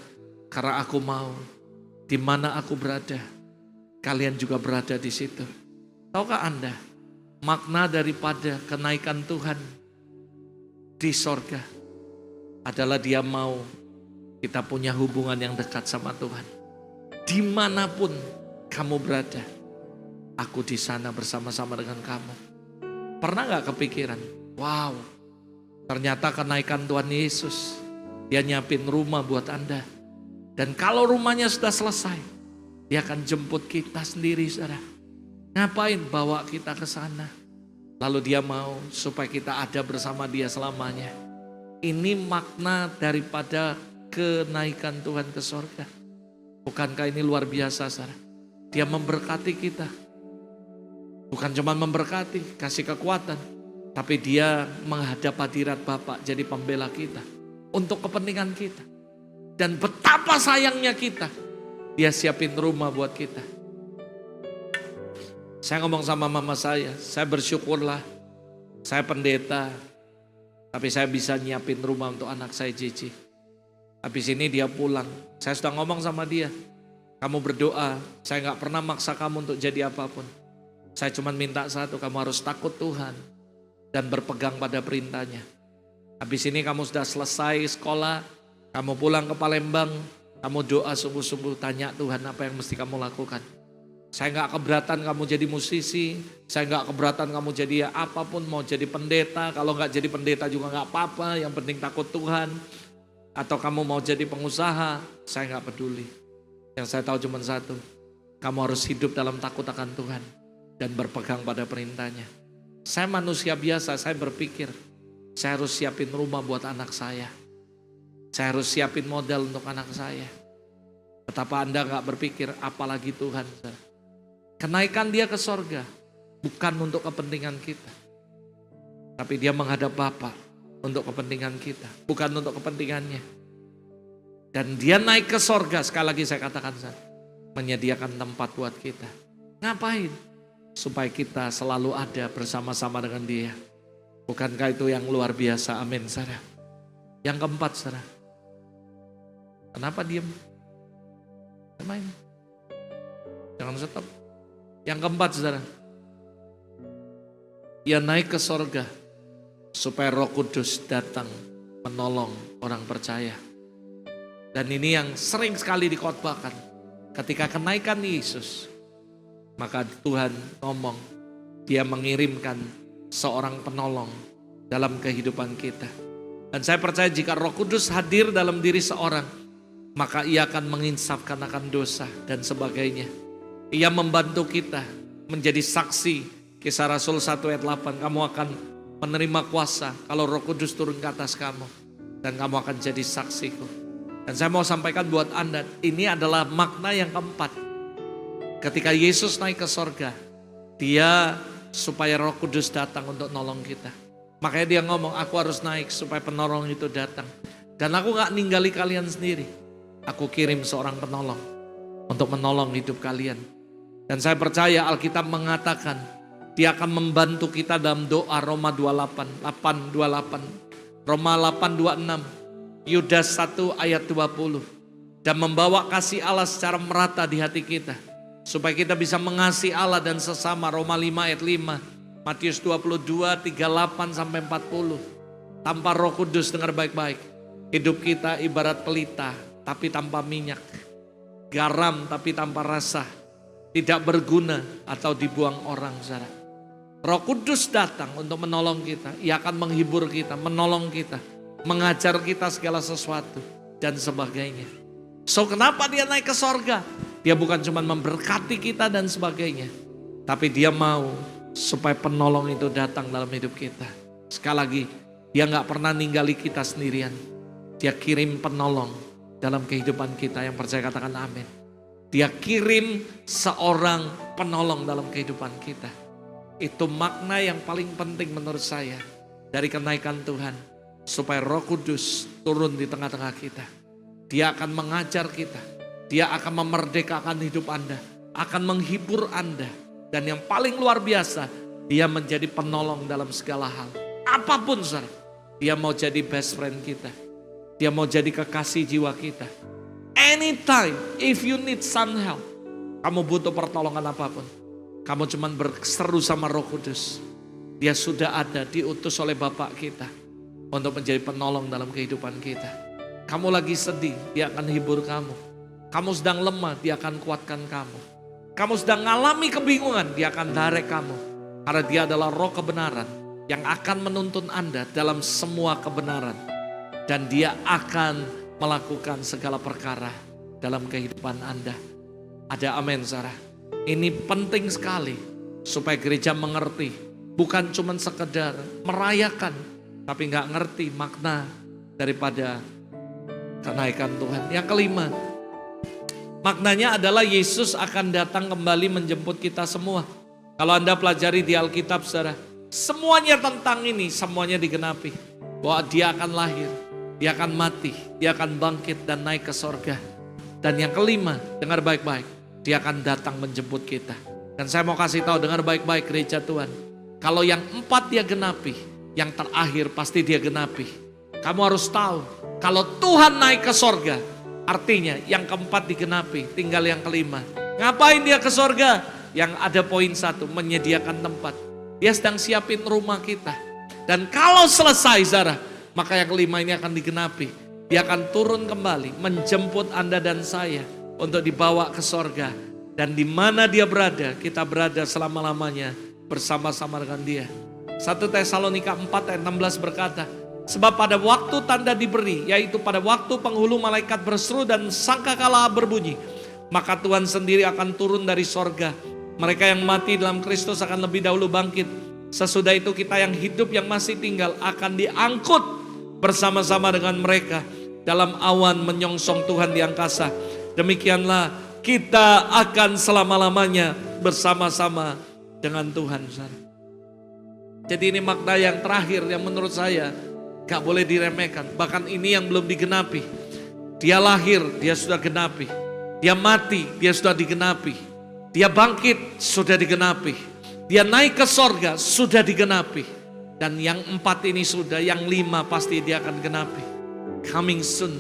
karena aku mau di mana aku berada, kalian juga berada di situ. Tahukah Anda, makna daripada kenaikan Tuhan di sorga adalah dia mau kita punya hubungan yang dekat sama Tuhan. Dimanapun kamu berada, aku di sana bersama-sama dengan kamu. Pernah gak kepikiran, wow, ternyata kenaikan Tuhan Yesus, dia nyiapin rumah buat Anda. Dan kalau rumahnya sudah selesai, dia akan jemput kita sendiri, saudara. Ngapain? Bawa kita ke sana. Lalu dia mau supaya kita ada bersama dia selamanya. Ini makna daripada kenaikan Tuhan ke sorga. Bukankah ini luar biasa, saudara? Dia memberkati kita. Bukan cuma memberkati, kasih kekuatan, tapi dia menghadap hadirat Bapa jadi pembela kita untuk kepentingan kita. Dan betapa sayangnya kita, dia siapin rumah buat kita. Saya ngomong sama mama saya bersyukurlah, saya pendeta, tapi saya bisa nyiapin rumah untuk anak saya Cici. Habis ini dia pulang, saya sudah ngomong sama dia, kamu berdoa, saya gak pernah maksa kamu untuk jadi apapun. Saya cuma minta satu, kamu harus takut Tuhan dan berpegang pada perintahnya. Habis ini kamu sudah selesai sekolah, kamu pulang ke Palembang, kamu doa sungguh-sungguh, tanya Tuhan apa yang mesti kamu lakukan. Saya gak keberatan kamu jadi musisi, saya gak keberatan kamu jadi ya apapun, mau jadi pendeta, kalau gak jadi pendeta juga gak apa-apa, yang penting takut Tuhan. Atau kamu mau jadi pengusaha, saya gak peduli. Yang saya tahu cuma satu, kamu harus hidup dalam takut akan Tuhan dan berpegang pada perintahnya. Saya manusia biasa, saya berpikir, saya harus siapin rumah buat anak saya. Saya harus siapin modal untuk anak saya. Betapa Anda gak berpikir, apalagi Tuhan. Kenaikan dia ke sorga, bukan untuk kepentingan kita. Tapi dia menghadap Bapa untuk kepentingan kita, bukan untuk kepentingannya. Dan dia naik ke sorga, sekali lagi saya katakan, menyediakan tempat buat kita. Ngapain? Supaya kita selalu ada bersama-sama dengan dia. Bukankah itu yang luar biasa? Amin, saudara. Yang keempat, saudara. Kenapa diam? Main. Jangan stop. Yang keempat, saudara. Dia naik ke sorga supaya Roh Kudus datang menolong orang percaya. Dan ini yang sering sekali dikhotbahkan. Ketika kenaikan Yesus, maka Tuhan ngomong, dia mengirimkan seorang penolong dalam kehidupan kita. Dan saya percaya jika Roh Kudus hadir dalam diri seorang, maka ia akan menginsafkan akan dosa dan sebagainya. Ia membantu kita menjadi saksi. Kisah Rasul 1 ayat 8, kamu akan menerima kuasa kalau Roh Kudus turun ke atas kamu. Dan kamu akan jadi saksiku. Dan saya mau sampaikan buat Anda, ini adalah makna yang keempat. Ketika Yesus naik ke sorga, dia supaya Roh Kudus datang untuk nolong kita. Makanya dia ngomong, aku harus naik supaya penolong itu datang. Dan aku gak ninggali kalian sendiri. Aku kirim seorang penolong untuk menolong hidup kalian. Dan saya percaya Alkitab mengatakan, Dia akan membantu kita dalam doa Roma 8:28. Roma 8:26. Yudas 1 ayat 20. Dan membawa kasih Allah secara merata di hati kita. Supaya kita bisa mengasihi Allah dan sesama. Roma 5 ayat 5. Matius 22:38-40. Tanpa Roh Kudus, dengar baik-baik. Hidup kita ibarat pelita tapi tanpa minyak. Garam tapi tanpa rasa. Tidak berguna atau dibuang orang, saudara. Roh Kudus datang untuk menolong kita. Ia akan menghibur kita, menolong kita, mengajar kita segala sesuatu dan sebagainya. So kenapa dia naik ke sorga? Dia bukan cuma memberkati kita dan sebagainya. Tapi dia mau supaya penolong itu datang dalam hidup kita. Sekali lagi, dia gak pernah ninggali kita sendirian. Dia kirim penolong dalam kehidupan kita. Yang percaya katakan amin. Dia kirim seorang penolong dalam kehidupan kita. Itu makna yang paling penting menurut saya dari kenaikan Tuhan. Supaya Roh Kudus turun di tengah-tengah kita. Dia akan mengajar kita. Dia akan memerdekakan hidup Anda. Akan menghibur Anda. Dan yang paling luar biasa, dia menjadi penolong dalam segala hal. Apapun, saudara. Dia mau jadi best friend kita. Dia mau jadi kekasih jiwa kita. Anytime, if you need some help. Kamu butuh pertolongan apapun. Kamu cuma berseru sama Roh Kudus. Dia sudah ada, diutus oleh Bapak kita. Untuk menjadi penolong dalam kehidupan kita. Kamu lagi sedih, dia akan hibur kamu. Kamu sedang lemah, dia akan kuatkan kamu. Kamu sedang mengalami kebingungan, dia akan direct kamu. Karena dia adalah Roh kebenaran. Yang akan menuntun Anda dalam semua kebenaran. Dan dia akan melakukan segala perkara dalam kehidupan Anda. Ada amin, saudara. Ini penting sekali supaya gereja mengerti. Bukan cuma sekedar merayakan, tapi gak ngerti makna daripada kenaikan Tuhan. Yang kelima, maknanya adalah Yesus akan datang kembali menjemput kita semua. Kalau Anda pelajari di Alkitab, saudara, semuanya tentang ini, semuanya digenapi. Bahwa dia akan lahir, dia akan mati, dia akan bangkit dan naik ke sorga. Dan yang kelima, dengar baik-baik, dia akan datang menjemput kita. Dan saya mau kasih tahu, dengar baik-baik gereja Tuhan. Kalau yang 4 dia genapi, yang terakhir pasti dia genapi. Kamu harus tahu, kalau Tuhan naik ke sorga, artinya yang keempat digenapi, tinggal yang kelima. Ngapain dia ke sorga? Yang ada poin 1, menyediakan tempat. Dia sedang siapin rumah kita. Dan kalau selesai, saudara, maka yang kelima ini akan digenapi. Dia akan turun kembali, menjemput Anda dan saya untuk dibawa ke sorga. Dan di mana dia berada, kita berada selama-lamanya bersama-sama dengan dia. 1 Tesalonika 4 ayat 16 berkata, sebab pada waktu tanda diberi, yaitu pada waktu penghulu malaikat berseru dan sangkakala berbunyi, maka Tuhan sendiri akan turun dari sorga. Mereka yang mati dalam Kristus akan lebih dahulu bangkit. Sesudah itu kita yang hidup yang masih tinggal akan diangkut bersama-sama dengan mereka dalam awan menyongsong Tuhan di angkasa. Demikianlah kita akan selama-lamanya bersama-sama dengan Tuhan. Jadi ini makna yang terakhir yang menurut saya gak boleh diremehkan. Bahkan ini yang belum digenapi. Dia lahir, dia sudah genapi. Dia mati, dia sudah digenapi. Dia bangkit, sudah digenapi. Dia naik ke sorga, sudah digenapi. Dan yang 4 ini sudah, yang 5 pasti dia akan genapi. Coming soon.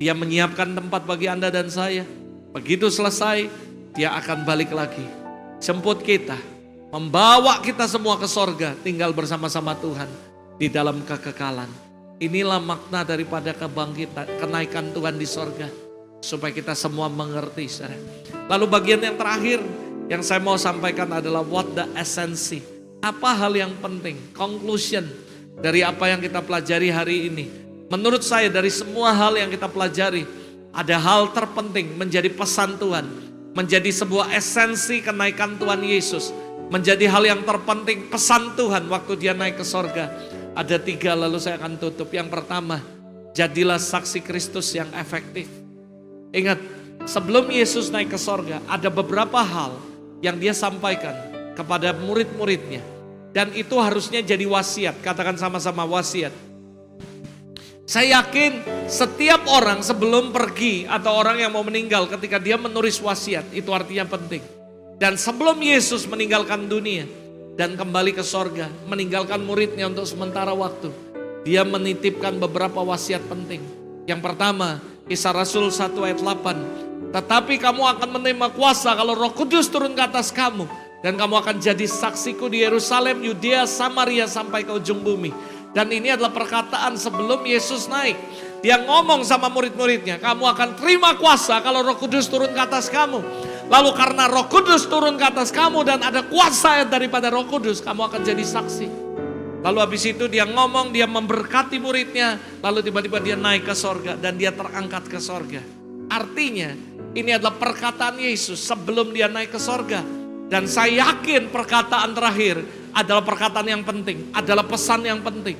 Dia menyiapkan tempat bagi Anda dan saya. Begitu selesai, dia akan balik lagi. Jemput kita, membawa kita semua ke sorga, tinggal bersama-sama Tuhan di dalam kekekalan. Inilah makna daripada kebangkitan, kenaikan Tuhan di sorga. Supaya kita semua mengerti, saudara. Lalu bagian yang terakhir yang saya mau sampaikan adalah what the essence. Apa hal yang penting? Conclusion dari apa yang kita pelajari hari ini. Menurut saya dari semua hal yang kita pelajari, ada hal terpenting menjadi pesan Tuhan. Menjadi sebuah esensi kenaikan Tuhan Yesus. Menjadi hal yang terpenting pesan Tuhan waktu dia naik ke sorga. Ada 3 lalu saya akan tutup. Yang pertama, jadilah saksi Kristus yang efektif. Ingat, sebelum Yesus naik ke sorga, ada beberapa hal yang dia sampaikan kepada murid-muridnya. Dan itu harusnya jadi wasiat, katakan sama-sama wasiat. Saya yakin setiap orang sebelum pergi atau orang yang mau meninggal ketika dia menulis wasiat, itu artinya penting. Dan sebelum Yesus meninggalkan dunia, dan kembali ke sorga, meninggalkan muridnya untuk sementara waktu. Dia menitipkan beberapa wasiat penting. Yang pertama, Kisah Rasul 1 ayat 8. Tetapi kamu akan menerima kuasa kalau Roh Kudus turun ke atas kamu. Dan kamu akan jadi saksiku di Yerusalem, Yudea, Samaria sampai ke ujung bumi. Dan ini adalah perkataan sebelum Yesus naik. Dia ngomong sama murid-muridnya, kamu akan terima kuasa kalau Roh Kudus turun ke atas kamu. Lalu karena Roh Kudus turun ke atas kamu dan ada kuasa daripada Roh Kudus, kamu akan jadi saksi. Lalu habis itu dia ngomong, dia memberkati muridnya, lalu tiba-tiba dia naik ke sorga dan dia terangkat ke sorga. Artinya ini adalah perkataan Yesus sebelum dia naik ke sorga. Dan saya yakin perkataan terakhir adalah perkataan yang penting, adalah pesan yang penting.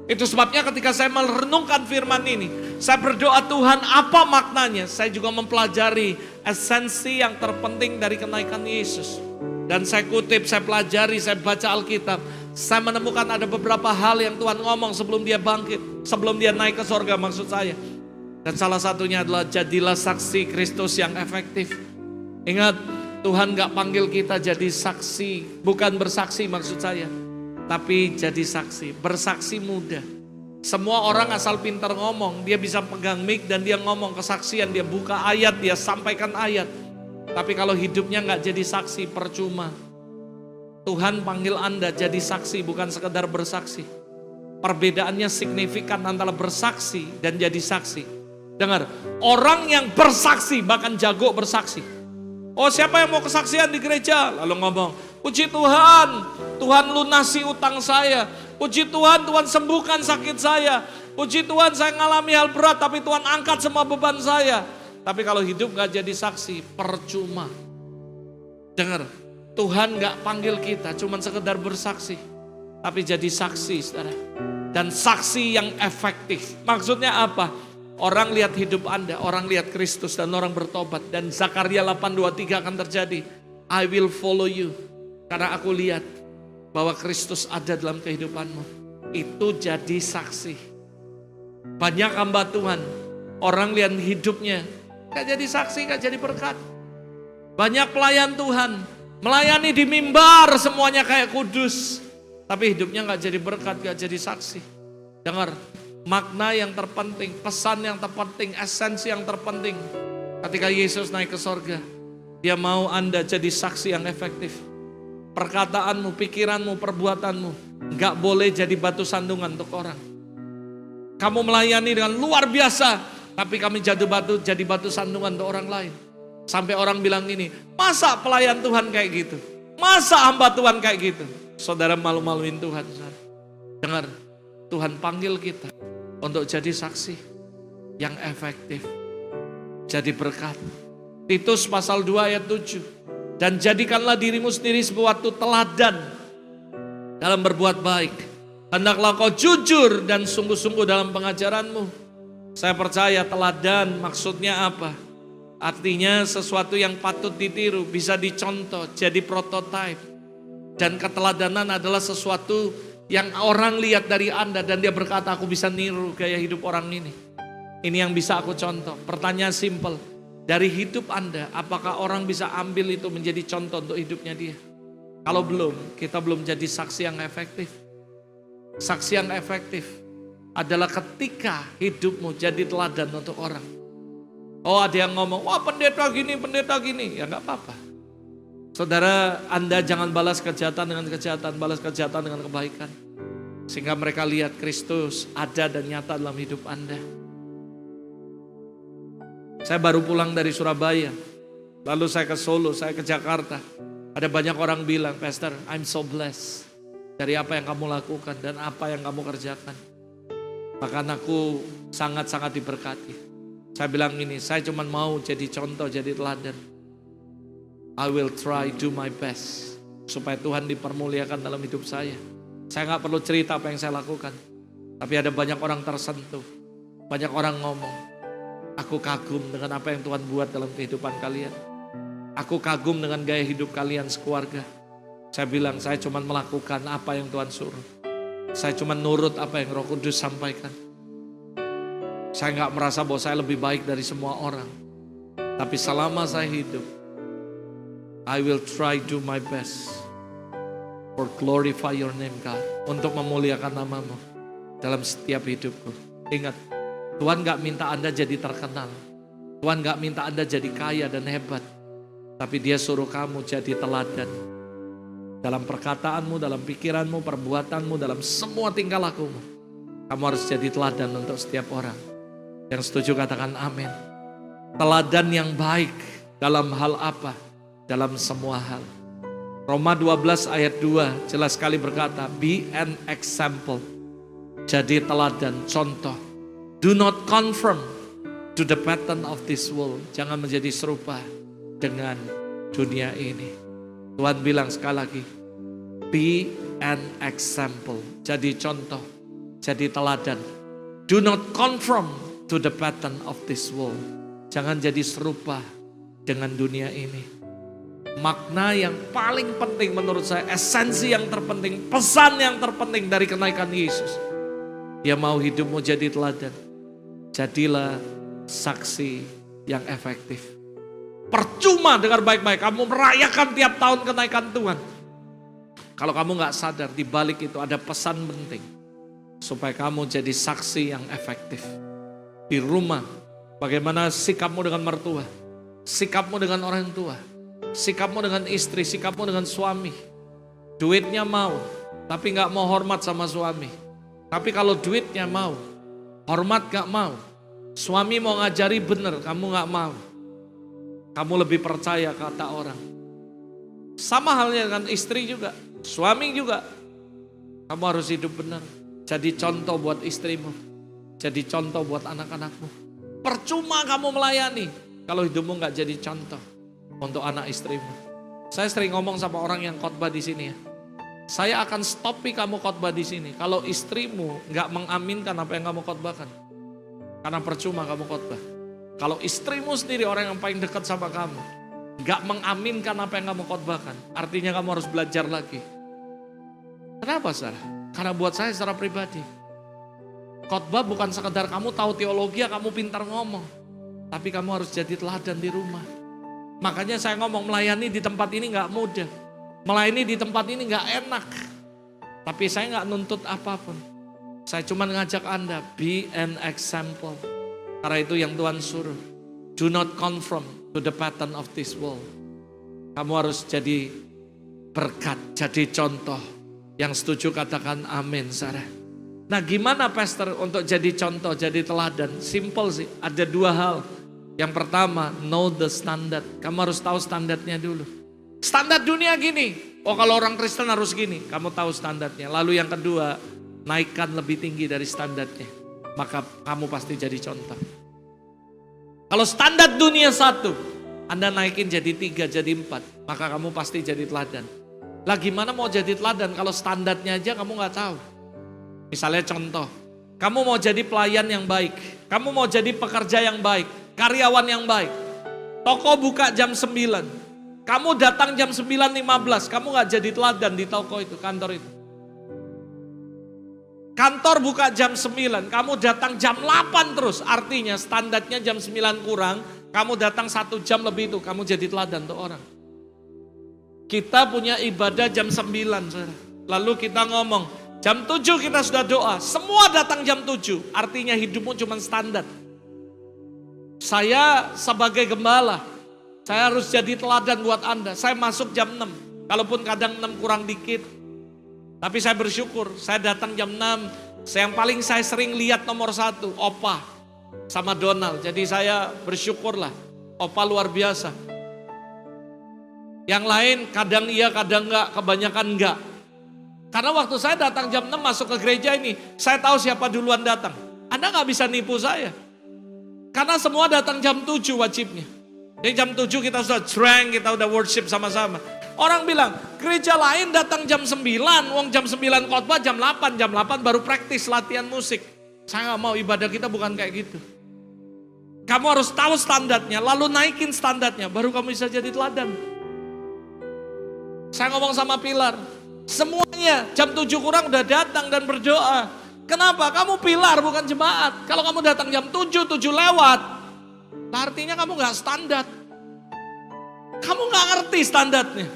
Itu sebabnya ketika saya merenungkan firman ini, saya berdoa, Tuhan apa maknanya? Saya juga mempelajari esensi yang terpenting dari kenaikan Yesus. Dan saya kutip, saya pelajari, saya baca Alkitab. Saya menemukan ada beberapa hal yang Tuhan ngomong sebelum dia bangkit, sebelum dia naik ke sorga maksud saya. Dan salah satunya adalah jadilah saksi Kristus yang efektif. Ingat, Tuhan gak panggil kita jadi saksi, bukan bersaksi maksud saya. Tapi jadi saksi, bersaksi mudah. Semua orang asal pintar ngomong, dia bisa pegang mic dan dia ngomong kesaksian, dia buka ayat, dia sampaikan ayat. Tapi kalau hidupnya gak jadi saksi, percuma. Tuhan panggil Anda jadi saksi, bukan sekedar bersaksi. Perbedaannya signifikan antara bersaksi dan jadi saksi. Dengar, orang yang bersaksi bahkan jago bersaksi. Oh, siapa yang mau kesaksian di gereja? Lalu ngomong, puji Tuhan, Tuhan lunasi utang saya. Puji Tuhan, Tuhan sembuhkan sakit saya. Puji Tuhan, saya ngalami hal berat tapi Tuhan angkat semua beban saya. Tapi kalau hidup gak jadi saksi, percuma. Dengar, Tuhan gak panggil kita cuman sekedar bersaksi, tapi jadi saksi, saudara. Dan saksi yang efektif. Maksudnya apa? Orang lihat hidup Anda, orang lihat Kristus dan orang bertobat. Dan Zakaria 8:23 akan terjadi. I will follow you. Karena aku lihat bahwa Kristus ada dalam kehidupanmu. Itu jadi saksi. Banyak hamba Tuhan, orang lihat hidupnya, gak jadi saksi, gak jadi berkat. Banyak pelayan Tuhan, melayani di mimbar semuanya kayak kudus. Tapi hidupnya gak jadi berkat, gak jadi saksi. Dengar, makna yang terpenting, pesan yang terpenting, esensi yang terpenting. Ketika Yesus naik ke sorga, dia mau Anda jadi saksi yang efektif. Perkataanmu, pikiranmu, perbuatanmu gak boleh jadi batu sandungan untuk orang. Kamu melayani dengan luar biasa, tapi kami jadi batu sandungan untuk orang lain. Sampai orang bilang ini, masa pelayan Tuhan kayak gitu? Masa hamba Tuhan kayak gitu? Saudara malu-maluin Tuhan. Dengar, Tuhan panggil kita untuk jadi saksi yang efektif. Jadi berkat. Titus pasal 2 ayat 7. Dan jadikanlah dirimu sendiri suatu teladan dalam berbuat baik. Hendaklah kau jujur dan sungguh-sungguh dalam pengajaranmu. Saya percaya teladan maksudnya apa? Artinya sesuatu yang patut ditiru, bisa dicontoh, jadi prototipe. Dan keteladanan adalah sesuatu yang orang lihat dari Anda dan dia berkata, aku bisa niru gaya hidup orang ini. Ini yang bisa aku contoh. Pertanyaan simpel, dari hidup Anda, apakah orang bisa ambil itu menjadi contoh untuk hidupnya dia? Kalau belum, kita belum jadi saksi yang efektif. Saksi yang efektif adalah ketika hidupmu jadi teladan untuk orang. Oh, ada yang ngomong, wah pendeta gini. Ya gak apa-apa. Saudara, Anda jangan balas kejahatan dengan kejahatan, balas kejahatan dengan kebaikan. Sehingga mereka lihat Kristus ada dan nyata dalam hidup Anda. Saya baru pulang dari Surabaya, lalu saya ke Solo, saya ke Jakarta. Ada banyak orang bilang, Pastor, I'm so blessed dari apa yang kamu lakukan dan apa yang kamu kerjakan. Bahkan aku sangat-sangat diberkati. Saya bilang ini, saya cuma mau jadi contoh, jadi teladan. I will try do my best supaya Tuhan dipermuliakan dalam hidup saya. Saya gak perlu cerita apa yang saya lakukan, tapi ada banyak orang tersentuh. Banyak orang ngomong, aku kagum dengan apa yang Tuhan buat dalam kehidupan kalian. Aku kagum dengan gaya hidup kalian sekeluarga. Saya bilang, saya cuma melakukan apa yang Tuhan suruh. Saya cuma nurut apa yang Roh Kudus sampaikan. Saya gak merasa bahwa saya lebih baik dari semua orang. Tapi selama saya hidup, I will try do my best For glorify your name God. Untuk memuliakan namamu dalam setiap hidupku. Ingat, Tuhan gak minta Anda jadi terkenal. Tuhan gak minta Anda jadi kaya dan hebat. Tapi Dia suruh kamu jadi teladan. Dalam perkataanmu, dalam pikiranmu, perbuatanmu, dalam semua tingkah lakumu. Kamu harus jadi teladan untuk setiap orang. Yang setuju katakan amin. Teladan yang baik dalam hal apa? Dalam semua hal. Roma 12 ayat 2 jelas sekali berkata, be an example. Jadi teladan, contoh. Do not conform to the pattern of this world. Jangan menjadi serupa dengan dunia ini. Tuhan bilang sekali lagi, be an example. Jadi contoh, jadi teladan. Do not conform to the pattern of this world. Jangan jadi serupa dengan dunia ini. Makna yang paling penting menurut saya, esensi yang terpenting, pesan yang terpenting dari kenaikan Yesus. Dia mau hidupmu jadi teladan. Jadilah saksi yang efektif. Percuma dengar baik-baik, kamu merayakan tiap tahun kenaikan Tuhan. Kalau kamu gak sadar, di balik itu ada pesan penting. Supaya kamu jadi saksi yang efektif. Di rumah, bagaimana sikapmu dengan mertua, sikapmu dengan orang tua, sikapmu dengan istri, sikapmu dengan suami. Duitnya mau, tapi gak mau hormat sama suami. Tapi kalau duitnya mau, hormat gak mau. Suami mau ngajari bener, kamu gak mau. Kamu lebih percaya kata orang. Sama halnya dengan istri juga, suami juga. Kamu harus hidup benar. Jadi contoh buat istrimu. Jadi contoh buat anak-anakmu. Percuma kamu melayani kalau hidupmu gak jadi contoh untuk anak istrimu. Saya sering ngomong sama orang yang khotbah di sini ya. Saya akan stopi kamu khotbah di sini kalau istrimu gak mengaminkan apa yang kamu khotbahkan. Karena percuma kamu khotbah. Kalau istrimu sendiri orang yang paling dekat sama kamu gak mengaminkan apa yang kamu khotbahkan, artinya kamu harus belajar lagi. Kenapa saudara? Karena buat saya secara pribadi, khotbah bukan sekedar kamu tahu teologi, kamu pintar ngomong. Tapi kamu harus jadi teladan di rumah. Makanya saya ngomong melayani di tempat ini gak mudah. Melayani di tempat ini gak enak. Tapi saya gak nuntut apapun. Saya cuma ngajak Anda, be an example. Karena itu yang Tuhan suruh. Do not conform to the pattern of this world. Kamu harus jadi berkat, jadi contoh. Yang setuju katakan amin, Sarah. Nah gimana pastor untuk jadi contoh, jadi teladan? Simple sih, ada dua hal. Yang pertama, know the standard. Kamu harus tahu standarnya dulu. Standar dunia gini. Oh kalau orang Kristen harus gini. Kamu tahu standarnya. Lalu yang kedua, naikkan lebih tinggi dari standarnya. Maka kamu pasti jadi contoh. Kalau standar dunia 1, Anda naikin jadi 3, jadi 4. Maka kamu pasti jadi teladan. Lah gimana mau jadi teladan kalau standarnya aja kamu gak tahu. Misalnya contoh, kamu mau jadi pelayan yang baik. Kamu mau jadi pekerja yang baik. Karyawan yang baik. Toko buka jam 9. Kamu datang jam 9.15, kamu gak jadi teladan di toko itu, kantor itu. Kantor buka jam 9, kamu datang jam 8 terus. Artinya standarnya jam 9 kurang, kamu datang 1 jam lebih itu, kamu jadi teladan untuk orang. Kita punya ibadah jam 9, saudara. Lalu kita ngomong, jam 7 kita sudah doa, semua datang jam 7. Artinya hidupmu cuma standar. Saya sebagai gembala, saya harus jadi teladan buat Anda. Saya masuk jam 6, kalaupun kadang 6 kurang dikit. Tapi saya bersyukur, saya datang jam 6. Yang paling saya sering lihat nomor 1, Opa sama Donald. Jadi saya bersyukurlah, Opa luar biasa. Yang lain kadang iya, kadang enggak, kebanyakan enggak. Karena waktu saya datang jam 6 masuk ke gereja ini, saya tahu siapa duluan datang. Anda gak bisa nipu saya. Karena semua datang jam 7 wajibnya. Jadi jam 7 kita sudah jreng, kita udah worship sama-sama. Orang bilang, gereja lain datang jam 9, wong jam 9 khotbah, jam 8 baru praktis latihan musik. Saya gak mau, ibadah kita bukan kayak gitu. Kamu harus tahu standarnya, lalu naikin standarnya, baru kamu bisa jadi teladan. Saya ngomong sama Pilar, semuanya jam 7 kurang udah datang dan berdoa. Kenapa? Kamu pilar bukan jemaat. Kalau kamu datang jam 7 lewat, artinya kamu gak standar. Kamu gak ngerti standarnya.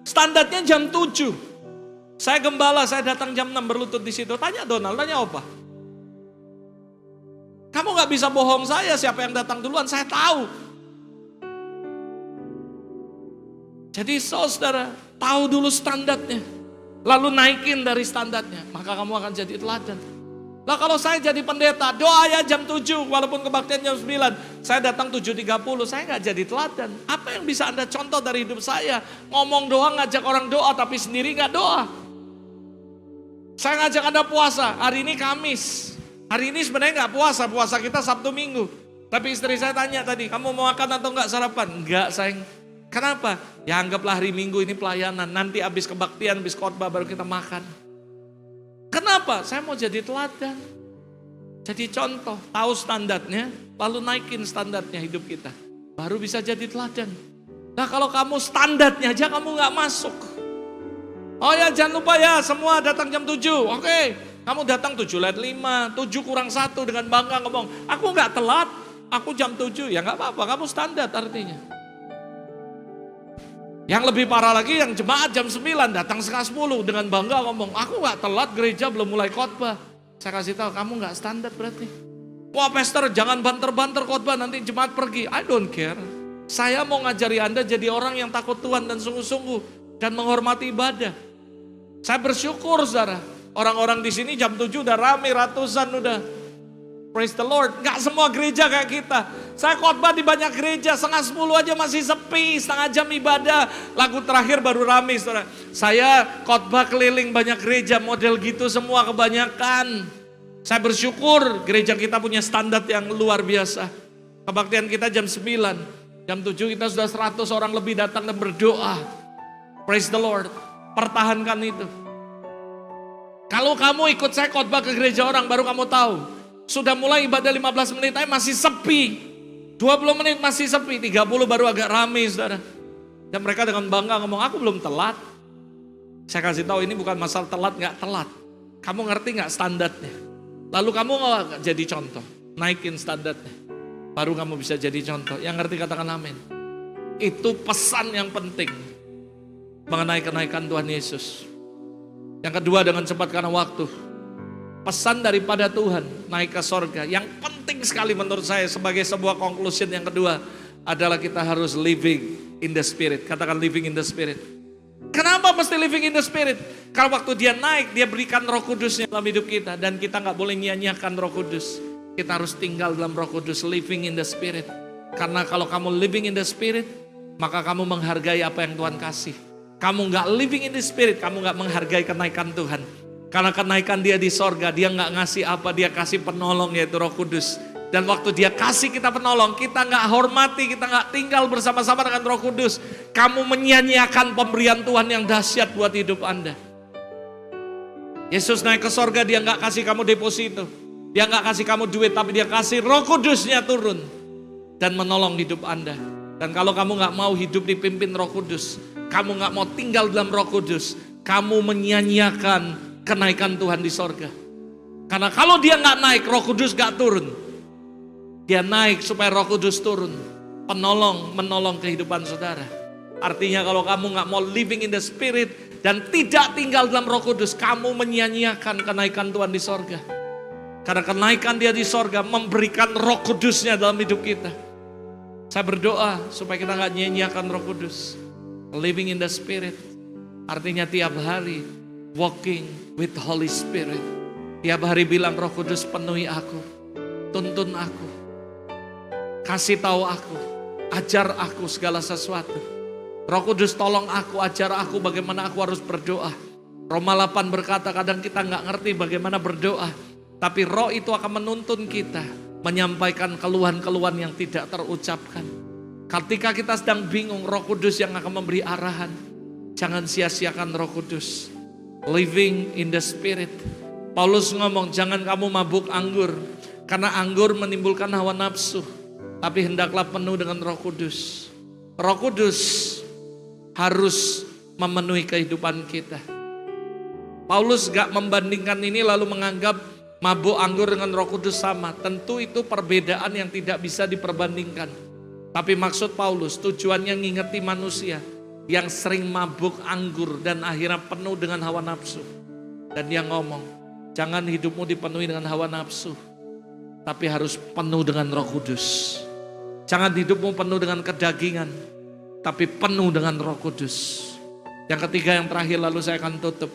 Standarnya jam 7. Saya gembala, saya datang jam 6 berlutut di situ. Tanya Donald, tanya Opa. Kamu gak bisa bohong saya siapa yang datang duluan, saya tahu. Jadi saudara, tahu dulu standarnya. Lalu naikin dari standarnya, maka kamu akan jadi teladan. Lah kalau saya jadi pendeta, doa ya jam 7, walaupun kebaktian jam 9. Saya datang 7.30, saya gak jadi teladan. Apa yang bisa Anda contoh dari hidup saya? Ngomong doa, ngajak orang doa, tapi sendiri gak doa. Saya ngajak Anda puasa, hari ini Kamis. Hari ini sebenarnya gak puasa, puasa kita Sabtu Minggu. Tapi istri saya tanya tadi, kamu mau makan atau gak sarapan? Enggak sayang. Kenapa? Ya anggaplah hari Minggu ini pelayanan, nanti habis kebaktian, habis khotbah baru kita makan. Kenapa? Saya mau jadi teladan. Jadi contoh, tahu standarnya, lalu naikin standarnya hidup kita. Baru bisa jadi teladan. Nah kalau kamu standarnya aja kamu gak masuk. Oh ya jangan lupa ya semua datang jam 7, oke. Kamu datang 7:05, 7 kurang 1 dengan bangga ngomong, aku gak telat, aku jam 7, ya gak apa-apa, kamu standar artinya. Yang lebih parah lagi yang jemaat jam 9 datang 9:30 dengan bangga ngomong, aku gak telat gereja belum mulai khotbah. Saya kasih tahu kamu gak standar berarti. Wah pastor jangan banter-banter khotbah nanti jemaat pergi. I don't care. Saya mau ngajari Anda jadi orang yang takut Tuhan dan sungguh-sungguh dan menghormati ibadah. Saya bersyukur saudara. Orang-orang di sini jam 7 udah rame ratusan udah. Praise the Lord. Gak semua gereja kayak kita. Saya khotbah di banyak gereja, 9:30 aja masih sepi, setengah jam ibadah. Lagu terakhir baru rame saudara. Saya khotbah keliling banyak gereja, model gitu semua kebanyakan. Saya bersyukur gereja kita punya standar yang luar biasa. Kebaktian kita jam 9. Jam 7 kita sudah 100 orang lebih datang dan berdoa. Praise the Lord. Pertahankan itu. Kalau kamu ikut saya khotbah ke gereja orang baru kamu tahu. Sudah mulai ibadah 15 menit aja masih sepi. 20 menit masih sepi. 30 baru agak rame saudara. Dan mereka dengan bangga ngomong aku belum telat. Saya kasih tahu ini bukan masalah telat gak telat. Kamu ngerti gak standarnya. Lalu kamu gak jadi contoh. Naikin standarnya. Baru kamu bisa jadi contoh. Yang ngerti katakan amin. Itu pesan yang penting. Mengenai kenaikan Tuhan Yesus. Yang kedua dengan cepat karena waktu. Pesan daripada Tuhan naik ke sorga. Yang penting sekali menurut saya sebagai sebuah conclusion yang kedua. Adalah kita harus living in the spirit. Katakan living in the spirit. Kenapa mesti living in the spirit? Karena waktu dia naik dia berikan Roh Kudusnya dalam hidup kita. Dan kita gak boleh nyanyiakan Roh Kudus. Kita harus tinggal dalam Roh Kudus. Living in the spirit. Karena kalau kamu living in the spirit. Maka kamu menghargai apa yang Tuhan kasih. Kamu gak living in the spirit, kamu gak menghargai kenaikan Tuhan. Karena kenaikan dia di sorga, dia gak ngasih apa, dia kasih penolong yaitu Roh Kudus. Dan waktu dia kasih kita penolong, kita gak hormati, kita gak tinggal bersama-sama dengan Roh Kudus. Kamu menyanyiakan pemberian Tuhan yang dahsyat buat hidup Anda. Yesus naik ke sorga, dia gak kasih kamu deposito. Dia gak kasih kamu duit, tapi dia kasih Roh Kudusnya turun. Dan menolong hidup Anda. Dan kalau kamu gak mau hidup dipimpin Roh Kudus, kamu gak mau tinggal dalam Roh Kudus, kamu menyanyiakan kenaikan Tuhan di sorga. Karena kalau dia gak naik, Roh Kudus gak turun. Dia naik supaya Roh Kudus turun. Menolong kehidupan saudara. Artinya kalau kamu gak mau living in the spirit dan tidak tinggal dalam Roh Kudus, kamu menyanyiakan kenaikan Tuhan di sorga. Karena kenaikan dia di sorga memberikan Roh Kudusnya dalam hidup kita. Saya berdoa supaya kita gak nyanyiakan Roh Kudus. Living in the spirit. Artinya tiap hari walking with Holy Spirit. Tiap hari bilang Roh Kudus penuhi aku. Tuntun aku. Kasih tahu aku. Ajar aku segala sesuatu. Roh Kudus tolong aku, ajar aku bagaimana aku harus berdoa. Roma 8 berkata kadang kita gak ngerti bagaimana berdoa. Tapi roh itu akan menuntun kita. Menyampaikan keluhan-keluhan yang tidak terucapkan. Ketika kita sedang bingung, Roh Kudus yang akan memberi arahan. Jangan sia-siakan Roh Kudus. Living in the spirit. Paulus ngomong, jangan kamu mabuk anggur. Karena anggur menimbulkan hawa nafsu. Tapi hendaklah penuh dengan Roh Kudus. Roh Kudus harus memenuhi kehidupan kita. Paulus gak membandingkan ini lalu menganggap mabuk anggur dengan Roh Kudus sama. Tentu itu perbedaan yang tidak bisa diperbandingkan. Tapi maksud Paulus tujuannya ngingeti manusia. yang sering mabuk anggur dan akhirnya penuh dengan hawa nafsu. Dan dia ngomong, jangan hidupmu dipenuhi dengan hawa nafsu, tapi harus penuh dengan Roh Kudus. Jangan hidupmu penuh dengan kedagingan, tapi penuh dengan Roh Kudus. Yang ketiga, yang terakhir, lalu saya akan tutup.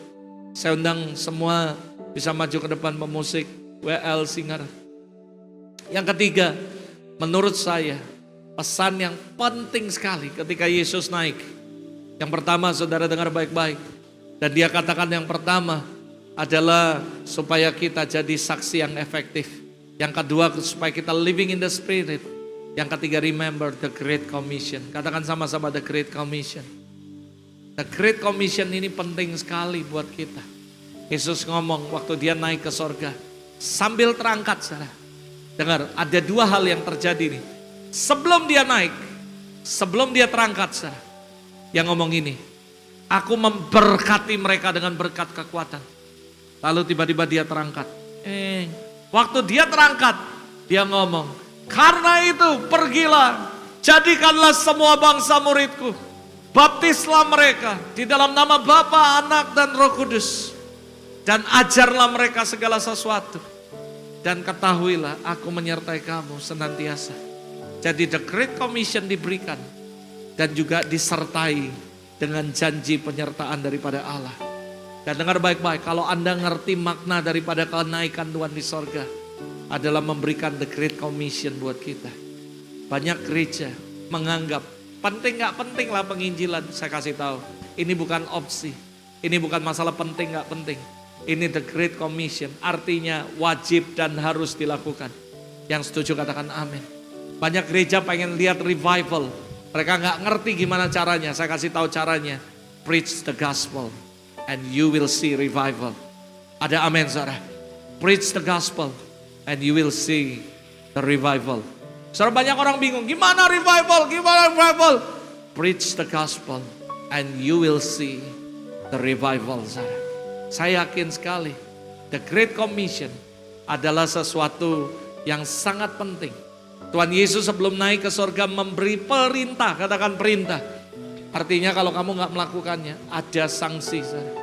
Saya undang semua bisa maju ke depan pemusik WL Singer. Yang ketiga, menurut saya pesan yang penting sekali ketika Yesus naik. Yang pertama, saudara dengar baik-baik. Dan dia katakan yang pertama adalah supaya kita jadi saksi yang efektif. Yang kedua, supaya kita living in the Spirit. Yang ketiga, remember the Great Commission. Katakan sama-sama, the Great Commission. The Great Commission ini penting sekali buat kita. Yesus ngomong waktu dia naik ke sorga, sambil terangkat, saudara. Dengar, ada dua hal yang terjadi nih. Sebelum dia naik, sebelum dia terangkat, saudara. Yang ngomong ini, aku memberkati mereka dengan berkat kekuatan. Lalu tiba-tiba dia terangkat. Waktu dia terangkat, dia ngomong, karena itu pergilah, jadikanlah semua bangsa muridku. Baptislah mereka di dalam nama Bapa, Anak, dan Roh Kudus. Dan ajarlah mereka segala sesuatu. Dan ketahuilah aku menyertai kamu senantiasa. Jadi the Great Commission diberikan. Dan juga disertai dengan janji penyertaan daripada Allah. Dan dengar baik-baik, kalau Anda ngerti makna daripada kenaikan Tuhan di sorga, adalah memberikan the Great Commission buat kita. Banyak gereja menganggap penting gak penting lah penginjilan. Saya kasih tahu, ini bukan opsi. Ini bukan masalah penting gak penting. Ini the Great Commission, artinya wajib dan harus dilakukan. Yang setuju katakan amin. Banyak gereja pengen lihat revival. Mereka gak ngerti gimana caranya. Saya kasih tahu caranya. Preach the gospel and you will see revival. Ada amin, saudara. Preach the gospel and you will see the revival. Saudara, banyak orang bingung, gimana revival, gimana revival? Preach the gospel and you will see the revival, saudara. Saya yakin sekali, the Great Commission adalah sesuatu yang sangat penting. Tuhan Yesus sebelum naik ke surga memberi perintah, katakan perintah. Artinya kalau kamu gak melakukannya, ada sanksi, saudara.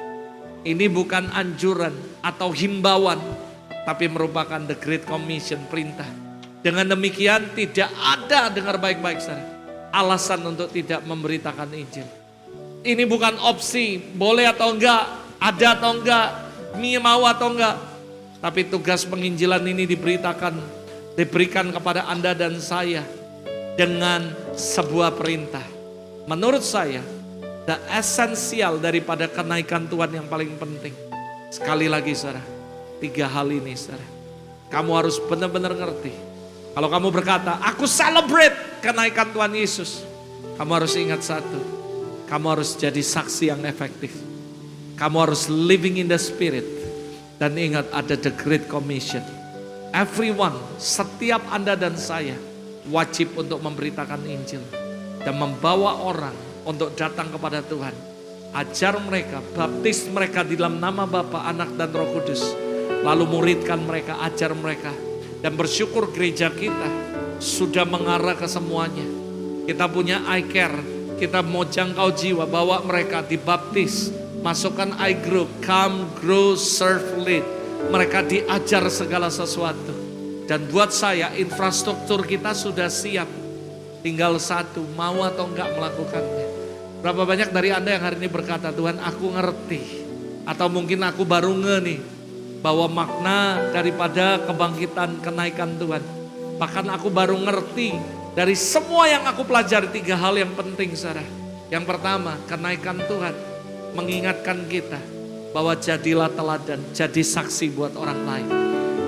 Ini bukan anjuran atau himbauan, tapi merupakan the Great Commission, perintah. Dengan demikian tidak ada, dengar baik-baik saudara, alasan untuk tidak memberitakan Injil. Ini bukan opsi, boleh atau enggak, ada atau enggak, mau atau enggak. Tapi tugas penginjilan ini diberikan kepada Anda dan saya dengan sebuah perintah. Menurut saya, the esensial daripada kenaikan Tuhan yang paling penting. Sekali lagi saudara, 3 hal ini saudara. Kamu harus benar-benar ngerti. Kalau kamu berkata, aku celebrate kenaikan Tuhan Yesus. Kamu harus ingat satu. Kamu harus jadi saksi yang efektif. Kamu harus living in the Spirit. Dan ingat ada the Great Commission. Everyone, setiap Anda dan saya wajib untuk memberitakan Injil. Dan membawa orang untuk datang kepada Tuhan. Ajar mereka, baptis mereka di dalam nama Bapa, Anak, dan Roh Kudus. Lalu muridkan mereka, ajar mereka. Dan bersyukur gereja kita sudah mengarah ke semuanya. Kita punya iCare, kita mau jangkau jiwa, bawa mereka dibaptis. Masukkan iGroup, come, grow, serve, lead. Mereka diajar segala sesuatu. Dan buat saya infrastruktur kita sudah siap. Tinggal satu, mau atau enggak melakukannya. Berapa banyak dari Anda yang hari ini berkata, Tuhan aku ngerti. Atau mungkin aku baru nih, bahwa makna daripada kebangkitan kenaikan Tuhan. Bahkan aku baru ngerti dari semua yang aku pelajari 3 hal yang penting saudara. Yang pertama, kenaikan Tuhan mengingatkan kita bahwa jadilah teladan, jadi saksi buat orang lain.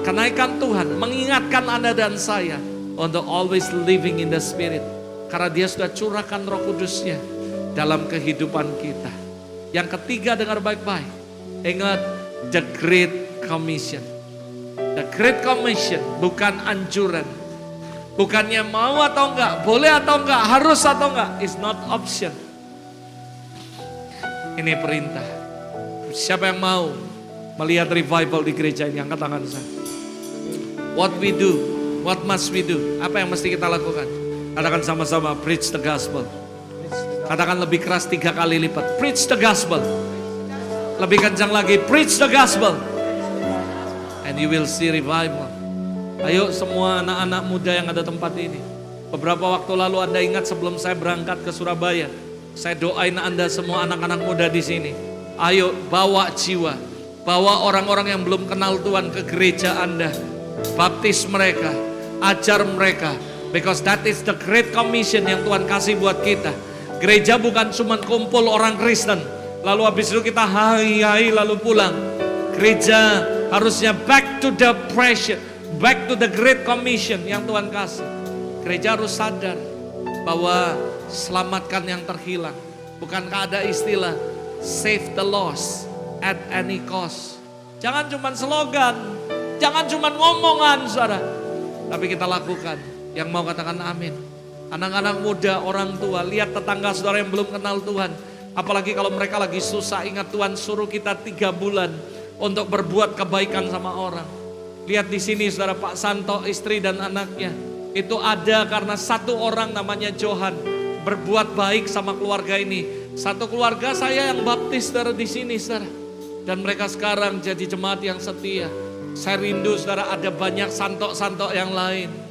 Kenaikan Tuhan mengingatkan Anda dan saya untuk always living in the Spirit. Karena dia sudah curahkan Roh Kudusnya dalam kehidupan kita. Yang ketiga, dengar baik-baik. Ingat, the Great Commission. The Great Commission bukan anjuran. Bukannya mau atau enggak, boleh atau enggak, harus atau enggak. It's not option. Ini perintah. Siapa yang mau melihat revival di gereja ini? Angkat tangan saya. What we do, what must we do? Apa yang mesti kita lakukan? Katakan sama-sama, preach the gospel. Katakan lebih keras 3 kali lipat. Preach the gospel. Lebih kencang lagi. Preach the gospel. And you will see revival. Ayo semua anak-anak muda yang ada tempat ini. Beberapa waktu lalu Anda ingat sebelum saya berangkat ke Surabaya, saya doain Anda semua anak-anak muda di sini. Ayo bawa jiwa. Bawa orang-orang yang belum kenal Tuhan ke gereja Anda. Baptis mereka. Ajar mereka. Because that is the great commission yang Tuhan kasih buat kita. Gereja bukan cuma kumpul orang Kristen, lalu habis itu kita hai lalu pulang. Gereja harusnya back to the pressure, back to the great commission yang Tuhan kasih. Gereja harus sadar bahwa selamatkan yang terhilang. Bukankah ada istilah save the lost at any cost? Jangan cuma slogan, jangan cuma ngomongan, saudara, tapi kita lakukan. Yang mau katakan amin. Anak-anak muda, orang tua, lihat tetangga saudara yang belum kenal Tuhan. Apalagi kalau mereka lagi susah, ingat Tuhan suruh kita 3 bulan untuk berbuat kebaikan sama orang. Lihat di sini saudara, Pak Santo, istri dan anaknya. Itu ada karena satu orang namanya Johan berbuat baik sama keluarga ini. Satu keluarga saya yang baptis saudara di sini saudara. Dan mereka sekarang jadi jemaat yang setia. Saya rindu saudara ada banyak santok-santok yang lain.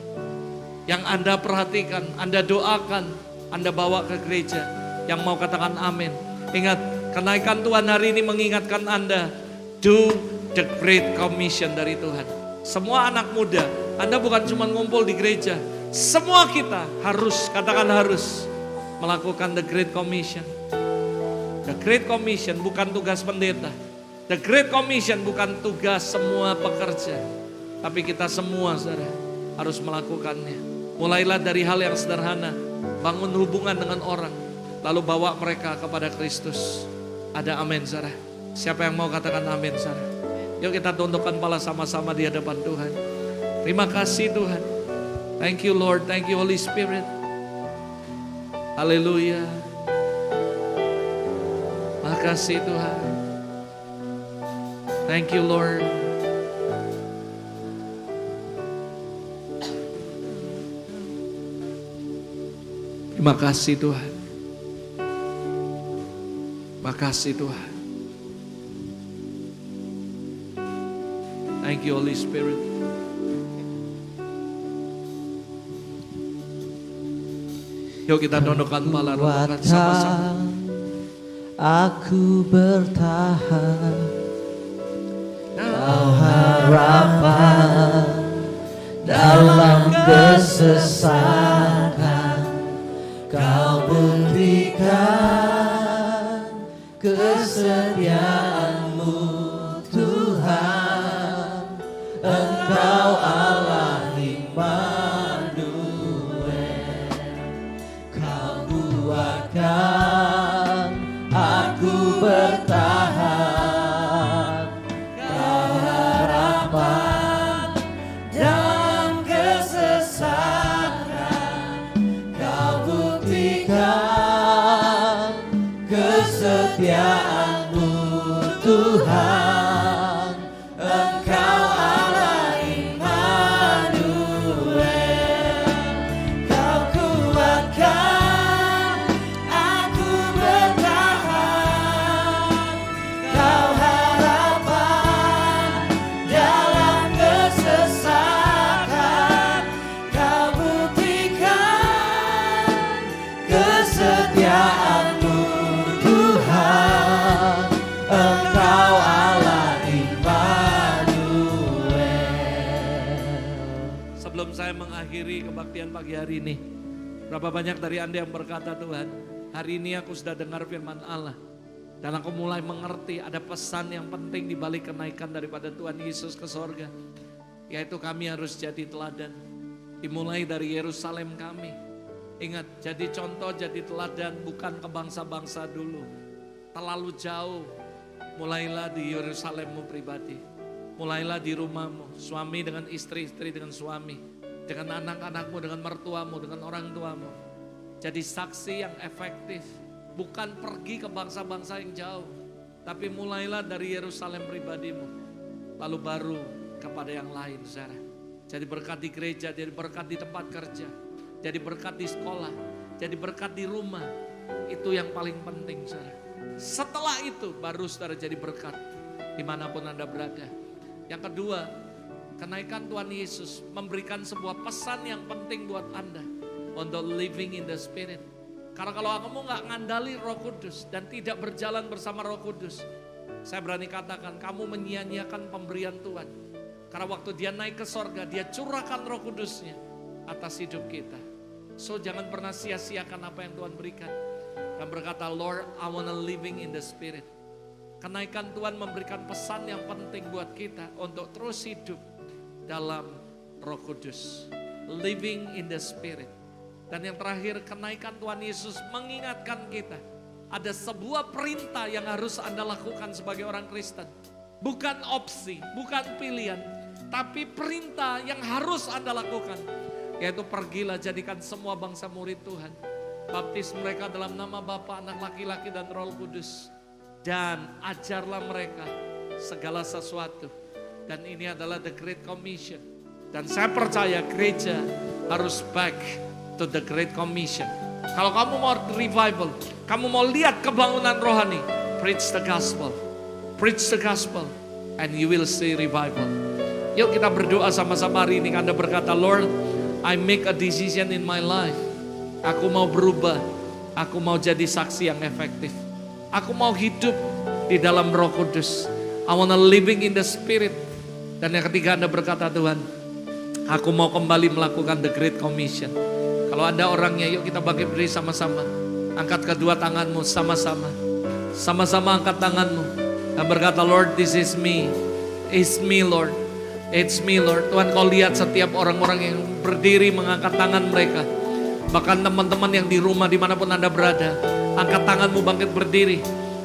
Yang Anda perhatikan, Anda doakan, Anda bawa ke gereja. Yang mau katakan amin. Ingat, kenaikan Tuhan hari ini mengingatkan Anda. Do the great commission dari Tuhan. Semua anak muda, Anda bukan cuma ngumpul di gereja. Semua kita harus, katakan harus, melakukan the great commission. The great commission bukan tugas pendeta. The great commission bukan tugas semua pekerja. Tapi kita semua saudara harus melakukannya. Mulailah dari hal yang sederhana. Bangun hubungan dengan orang. Lalu bawa mereka kepada Kristus. Ada amin saudara. Siapa yang mau katakan amin saudara? Yuk kita tundukkan kepala sama-sama di hadapan Tuhan. Terima kasih Tuhan. Thank you Lord. Thank you Holy Spirit. Haleluya. Makasih Tuhan. Thank you Lord. Terima kasih Tuhan. Makasih Tuhan. Thank you Holy Spirit. Yuk kita tundukkan kepala, renungkan sama-sama. Aku bertahan, Kau harapan dalam kesesakan. Kau buktikan kesetiaan-Mu Tuhan. Engkau Allah Immanuel. Kau kuatkan aku bertahan. Kau harapan dalam kesesakan. Kau buktikan kesetiaan-Mu Tuhan. Engkau Allah Immanuel. Kau kuatkan aku bertahan. Kau harapan dalam kesesakan. Kau buktikan kesetiaan-Mu Tuhan. Engkau Allah Immanuel. Sebelum saya mengakhiri kebaktian pagi hari ini, berapa banyak dari Anda yang berkata, Tuhan, hari ini aku sudah dengar firman Allah. Dan aku mulai mengerti ada pesan yang penting di balik kenaikan daripada Tuhan Yesus ke sorga. Yaitu kami harus jadi teladan. Dimulai dari Yerusalem kami. Ingat, jadi contoh, jadi teladan bukan ke bangsa-bangsa dulu. Terlalu jauh. Mulailah di Yerusalemmu pribadi. Mulailah di rumahmu. Suami dengan istri, istri dengan suami. Dengan anak-anakmu, dengan mertuamu, dengan orang tuamu. Jadi saksi yang efektif. Bukan pergi ke bangsa-bangsa yang jauh. Tapi mulailah dari Yerusalem pribadimu. Lalu baru kepada yang lain, saudara. Jadi berkat di gereja, jadi berkat di tempat kerja. Jadi berkat di sekolah. Jadi berkat di rumah. Itu yang paling penting, saudara. Setelah itu baru saudara jadi berkat dimanapun Anda berada. Yang kedua, kenaikan Tuhan Yesus memberikan sebuah pesan yang penting buat Anda untuk living in the Spirit. Karena kalau kamu gak ngandali Roh Kudus dan tidak berjalan bersama Roh Kudus, saya berani katakan kamu menyia-nyiakan pemberian Tuhan. Karena waktu dia naik ke sorga, dia curahkan Roh Kudusnya atas hidup kita. So jangan pernah sia-siakan apa yang Tuhan berikan. Dan berkata, Lord, I wanna living in the Spirit. Kenaikan Tuhan memberikan pesan yang penting buat kita untuk terus hidup dalam Roh Kudus. Living in the Spirit. Dan yang terakhir, kenaikan Tuhan Yesus mengingatkan kita. Ada sebuah perintah yang harus Anda lakukan sebagai orang Kristen. Bukan opsi, bukan pilihan. Tapi perintah yang harus Anda lakukan. Yaitu pergilah jadikan semua bangsa murid Tuhan. Baptis mereka dalam nama Bapa, Anak laki-laki dan Roh Kudus. Dan ajarlah mereka segala sesuatu. Dan ini adalah the Great Commission. Dan saya percaya gereja harus back to the Great Commission. Kalau kamu mau revival, kamu mau lihat kebangunan rohani, preach the gospel. Preach the gospel and you will see revival. Yuk kita berdoa sama-sama hari ini. Anda berkata, Lord, I make a decision in my life. Aku mau berubah. Aku mau jadi saksi yang efektif. Aku mau hidup di dalam Roh Kudus. I wanna living in the Spirit. Dan yang ketiga Anda berkata, Tuhan, aku mau kembali melakukan the Great Commission. Kalau Anda orangnya, yuk kita bangkit berdiri sama-sama. Angkat kedua tanganmu sama-sama. Sama-sama angkat tanganmu. Dan berkata, Lord, this is me. It's me, Lord. It's me, Lord. Tuhan, kau lihat setiap orang-orang yang berdiri mengangkat tangan mereka. Bahkan teman-teman yang di rumah dimanapun Anda berada. Angkat tanganmu, bangkit berdiri.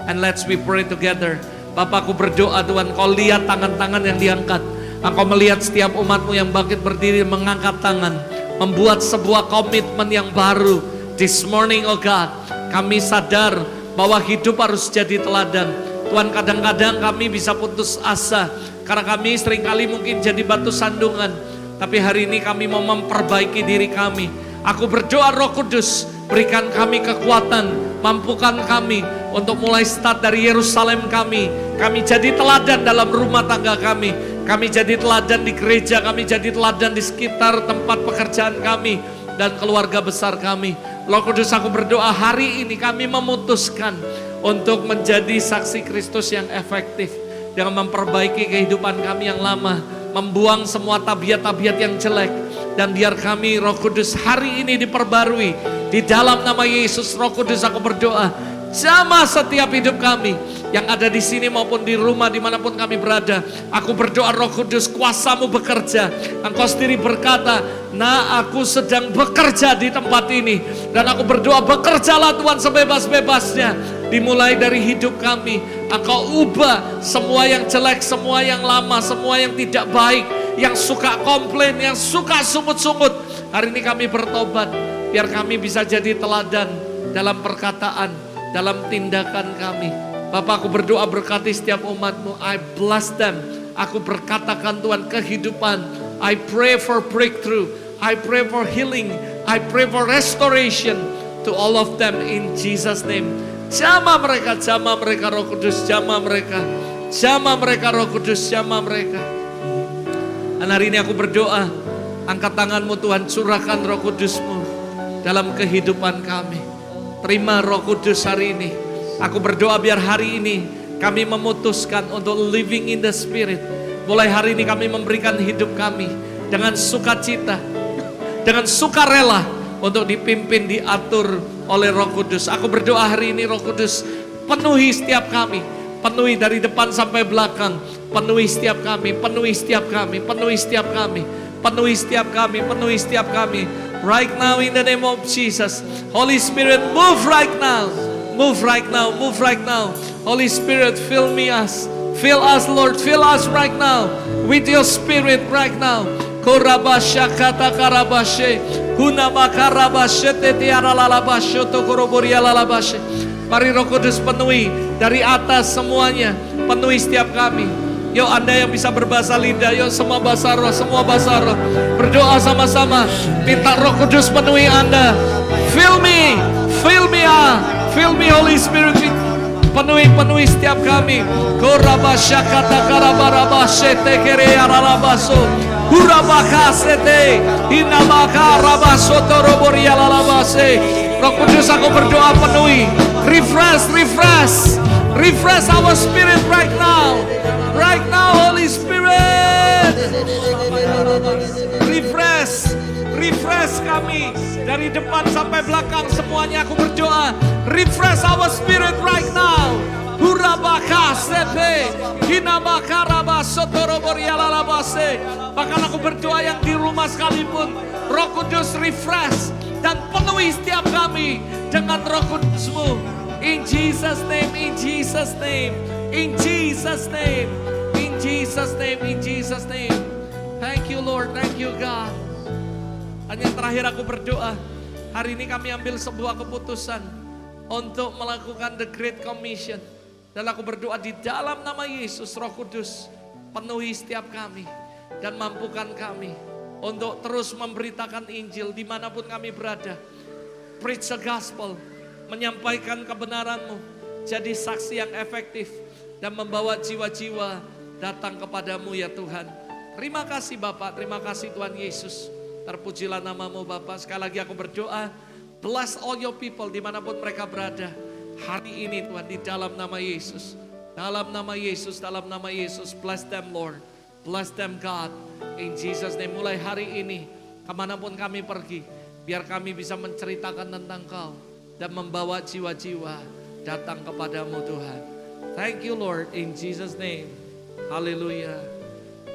And let's we pray together. Bapa, aku berdoa Tuhan, kau lihat tangan-tangan yang diangkat. Engkau melihat setiap umatmu yang bangkit berdiri mengangkat tangan. Membuat sebuah komitmen yang baru. This morning, oh God, kami sadar bahwa hidup harus jadi teladan. Tuhan, kadang-kadang kami bisa putus asa. Karena kami seringkali mungkin jadi batu sandungan. Tapi hari ini kami mau memperbaiki diri kami. Aku berdoa Roh Kudus, berikan kami kekuatan, mampukan kami untuk mulai start dari Yerusalem kami. Kami jadi teladan dalam rumah tangga kami. Kami jadi teladan di gereja, kami jadi teladan di sekitar tempat pekerjaan kami dan keluarga besar kami. Roh Kudus, aku berdoa hari ini kami memutuskan untuk menjadi saksi Kristus yang efektif dengan memperbaiki kehidupan kami yang lama, membuang semua tabiat-tabiat yang jelek. Dan biar kami Roh Kudus hari ini diperbarui. Di dalam nama Yesus, Roh Kudus, aku berdoa, jamah setiap hidup kami yang ada di sini maupun di rumah dimanapun kami berada. Aku berdoa Roh Kudus, kuasa-Mu bekerja. Engkau sendiri berkata, nah aku sedang bekerja di tempat ini. Dan aku berdoa, bekerjalah Tuhan sebebas-bebasnya. Dimulai dari hidup kami, Engkau ubah semua yang jelek, semua yang lama, semua yang tidak baik, yang suka komplain, yang suka sungut-sungut. Hari ini kami bertobat, biar kami bisa jadi teladan dalam perkataan, dalam tindakan kami. Bapak, aku berdoa berkati setiap umat-Mu. I bless them. Aku berkatakan Tuhan kehidupan. I pray for breakthrough. I pray for healing. I pray for restoration to all of them in Jesus name. Jamah mereka Roh Kudus, jamah mereka. Jamah mereka Roh Kudus, jamah mereka. Dan hari ini aku berdoa, angkat tanganmu Tuhan, curahkan Roh Kudus-Mu dalam kehidupan kami. Terima Roh Kudus hari ini. Aku berdoa biar hari ini kami memutuskan untuk living in the Spirit. Mulai hari ini kami memberikan hidup kami dengan sukacita, dengan sukarela untuk dipimpin, diatur oleh Roh Kudus. Aku berdoa hari ini Roh Kudus penuhi setiap kami. Penuhi dari depan sampai belakang. Penuhi setiap kami, penuhi setiap kami, penuhi setiap kami, penuhi setiap kami, penuhi setiap kami. Right now in the name of Jesus. Holy Spirit, move right now. Move right now, move right now. Holy Spirit, fill me us. Fill us, Lord, fill us right now with your Spirit right now. Korabasha kata karabashe, hunama karabashe tetiara lalabashe tokoroboria lalabashe. Mari Roh Kudus penuhi dari atas semuanya, penuhi setiap kami. Yuk Anda yang bisa berbahasa lidah, yuk semua bahasa roh, berdoa sama-sama. Minta Roh Kudus penuhi Anda. Fill me Holy Spirit. Penuhi setiap kami. Korabashakata karabarabashete kerearalabaso. Hurabakasete hinabaka rabasoto roborialalabase. Roh Kudus, aku berdoa penuhi. Refresh our spirit right now. Right now, Holy Spirit. Refresh kami. Dari depan sampai belakang semuanya aku berdoa. Refresh our spirit right now. Hurabaka sepe. Hinabaka rabasotoroboryalalabase. Bahkan aku berdoa yang di rumah sekalipun. Roh Kudus refresh. Dan penuhi setiap kami dengan Roh Kudus-Mu. In Jesus' name, in Jesus' name, in Jesus' name, in Jesus' name, in Jesus' name. Thank you Lord, thank you God. Dan yang terakhir aku berdoa, hari ini kami ambil sebuah keputusan untuk melakukan the Great Commission. Dan aku berdoa di dalam nama Yesus, Roh Kudus, penuhi setiap kami dan mampukan kami untuk terus memberitakan Injil dimanapun kami berada. Preach the gospel, menyampaikan kebenaran-Mu, jadi saksi yang efektif dan membawa jiwa-jiwa datang kepadamu ya Tuhan. Terima kasih Bapak, terima kasih Tuhan Yesus. Terpujilah nama-Mu Bapak. Sekali lagi aku berdoa, bless all your people dimanapun mereka berada. Hari ini Tuhan di dalam nama Yesus. Dalam nama Yesus, dalam nama Yesus. Bless them Lord, bless them God. In Jesus name, mulai hari ini kemanapun kami pergi, biar kami bisa menceritakan tentang Kau dan membawa jiwa-jiwa datang kepadamu Tuhan. Thank you Lord, in Jesus name. Hallelujah.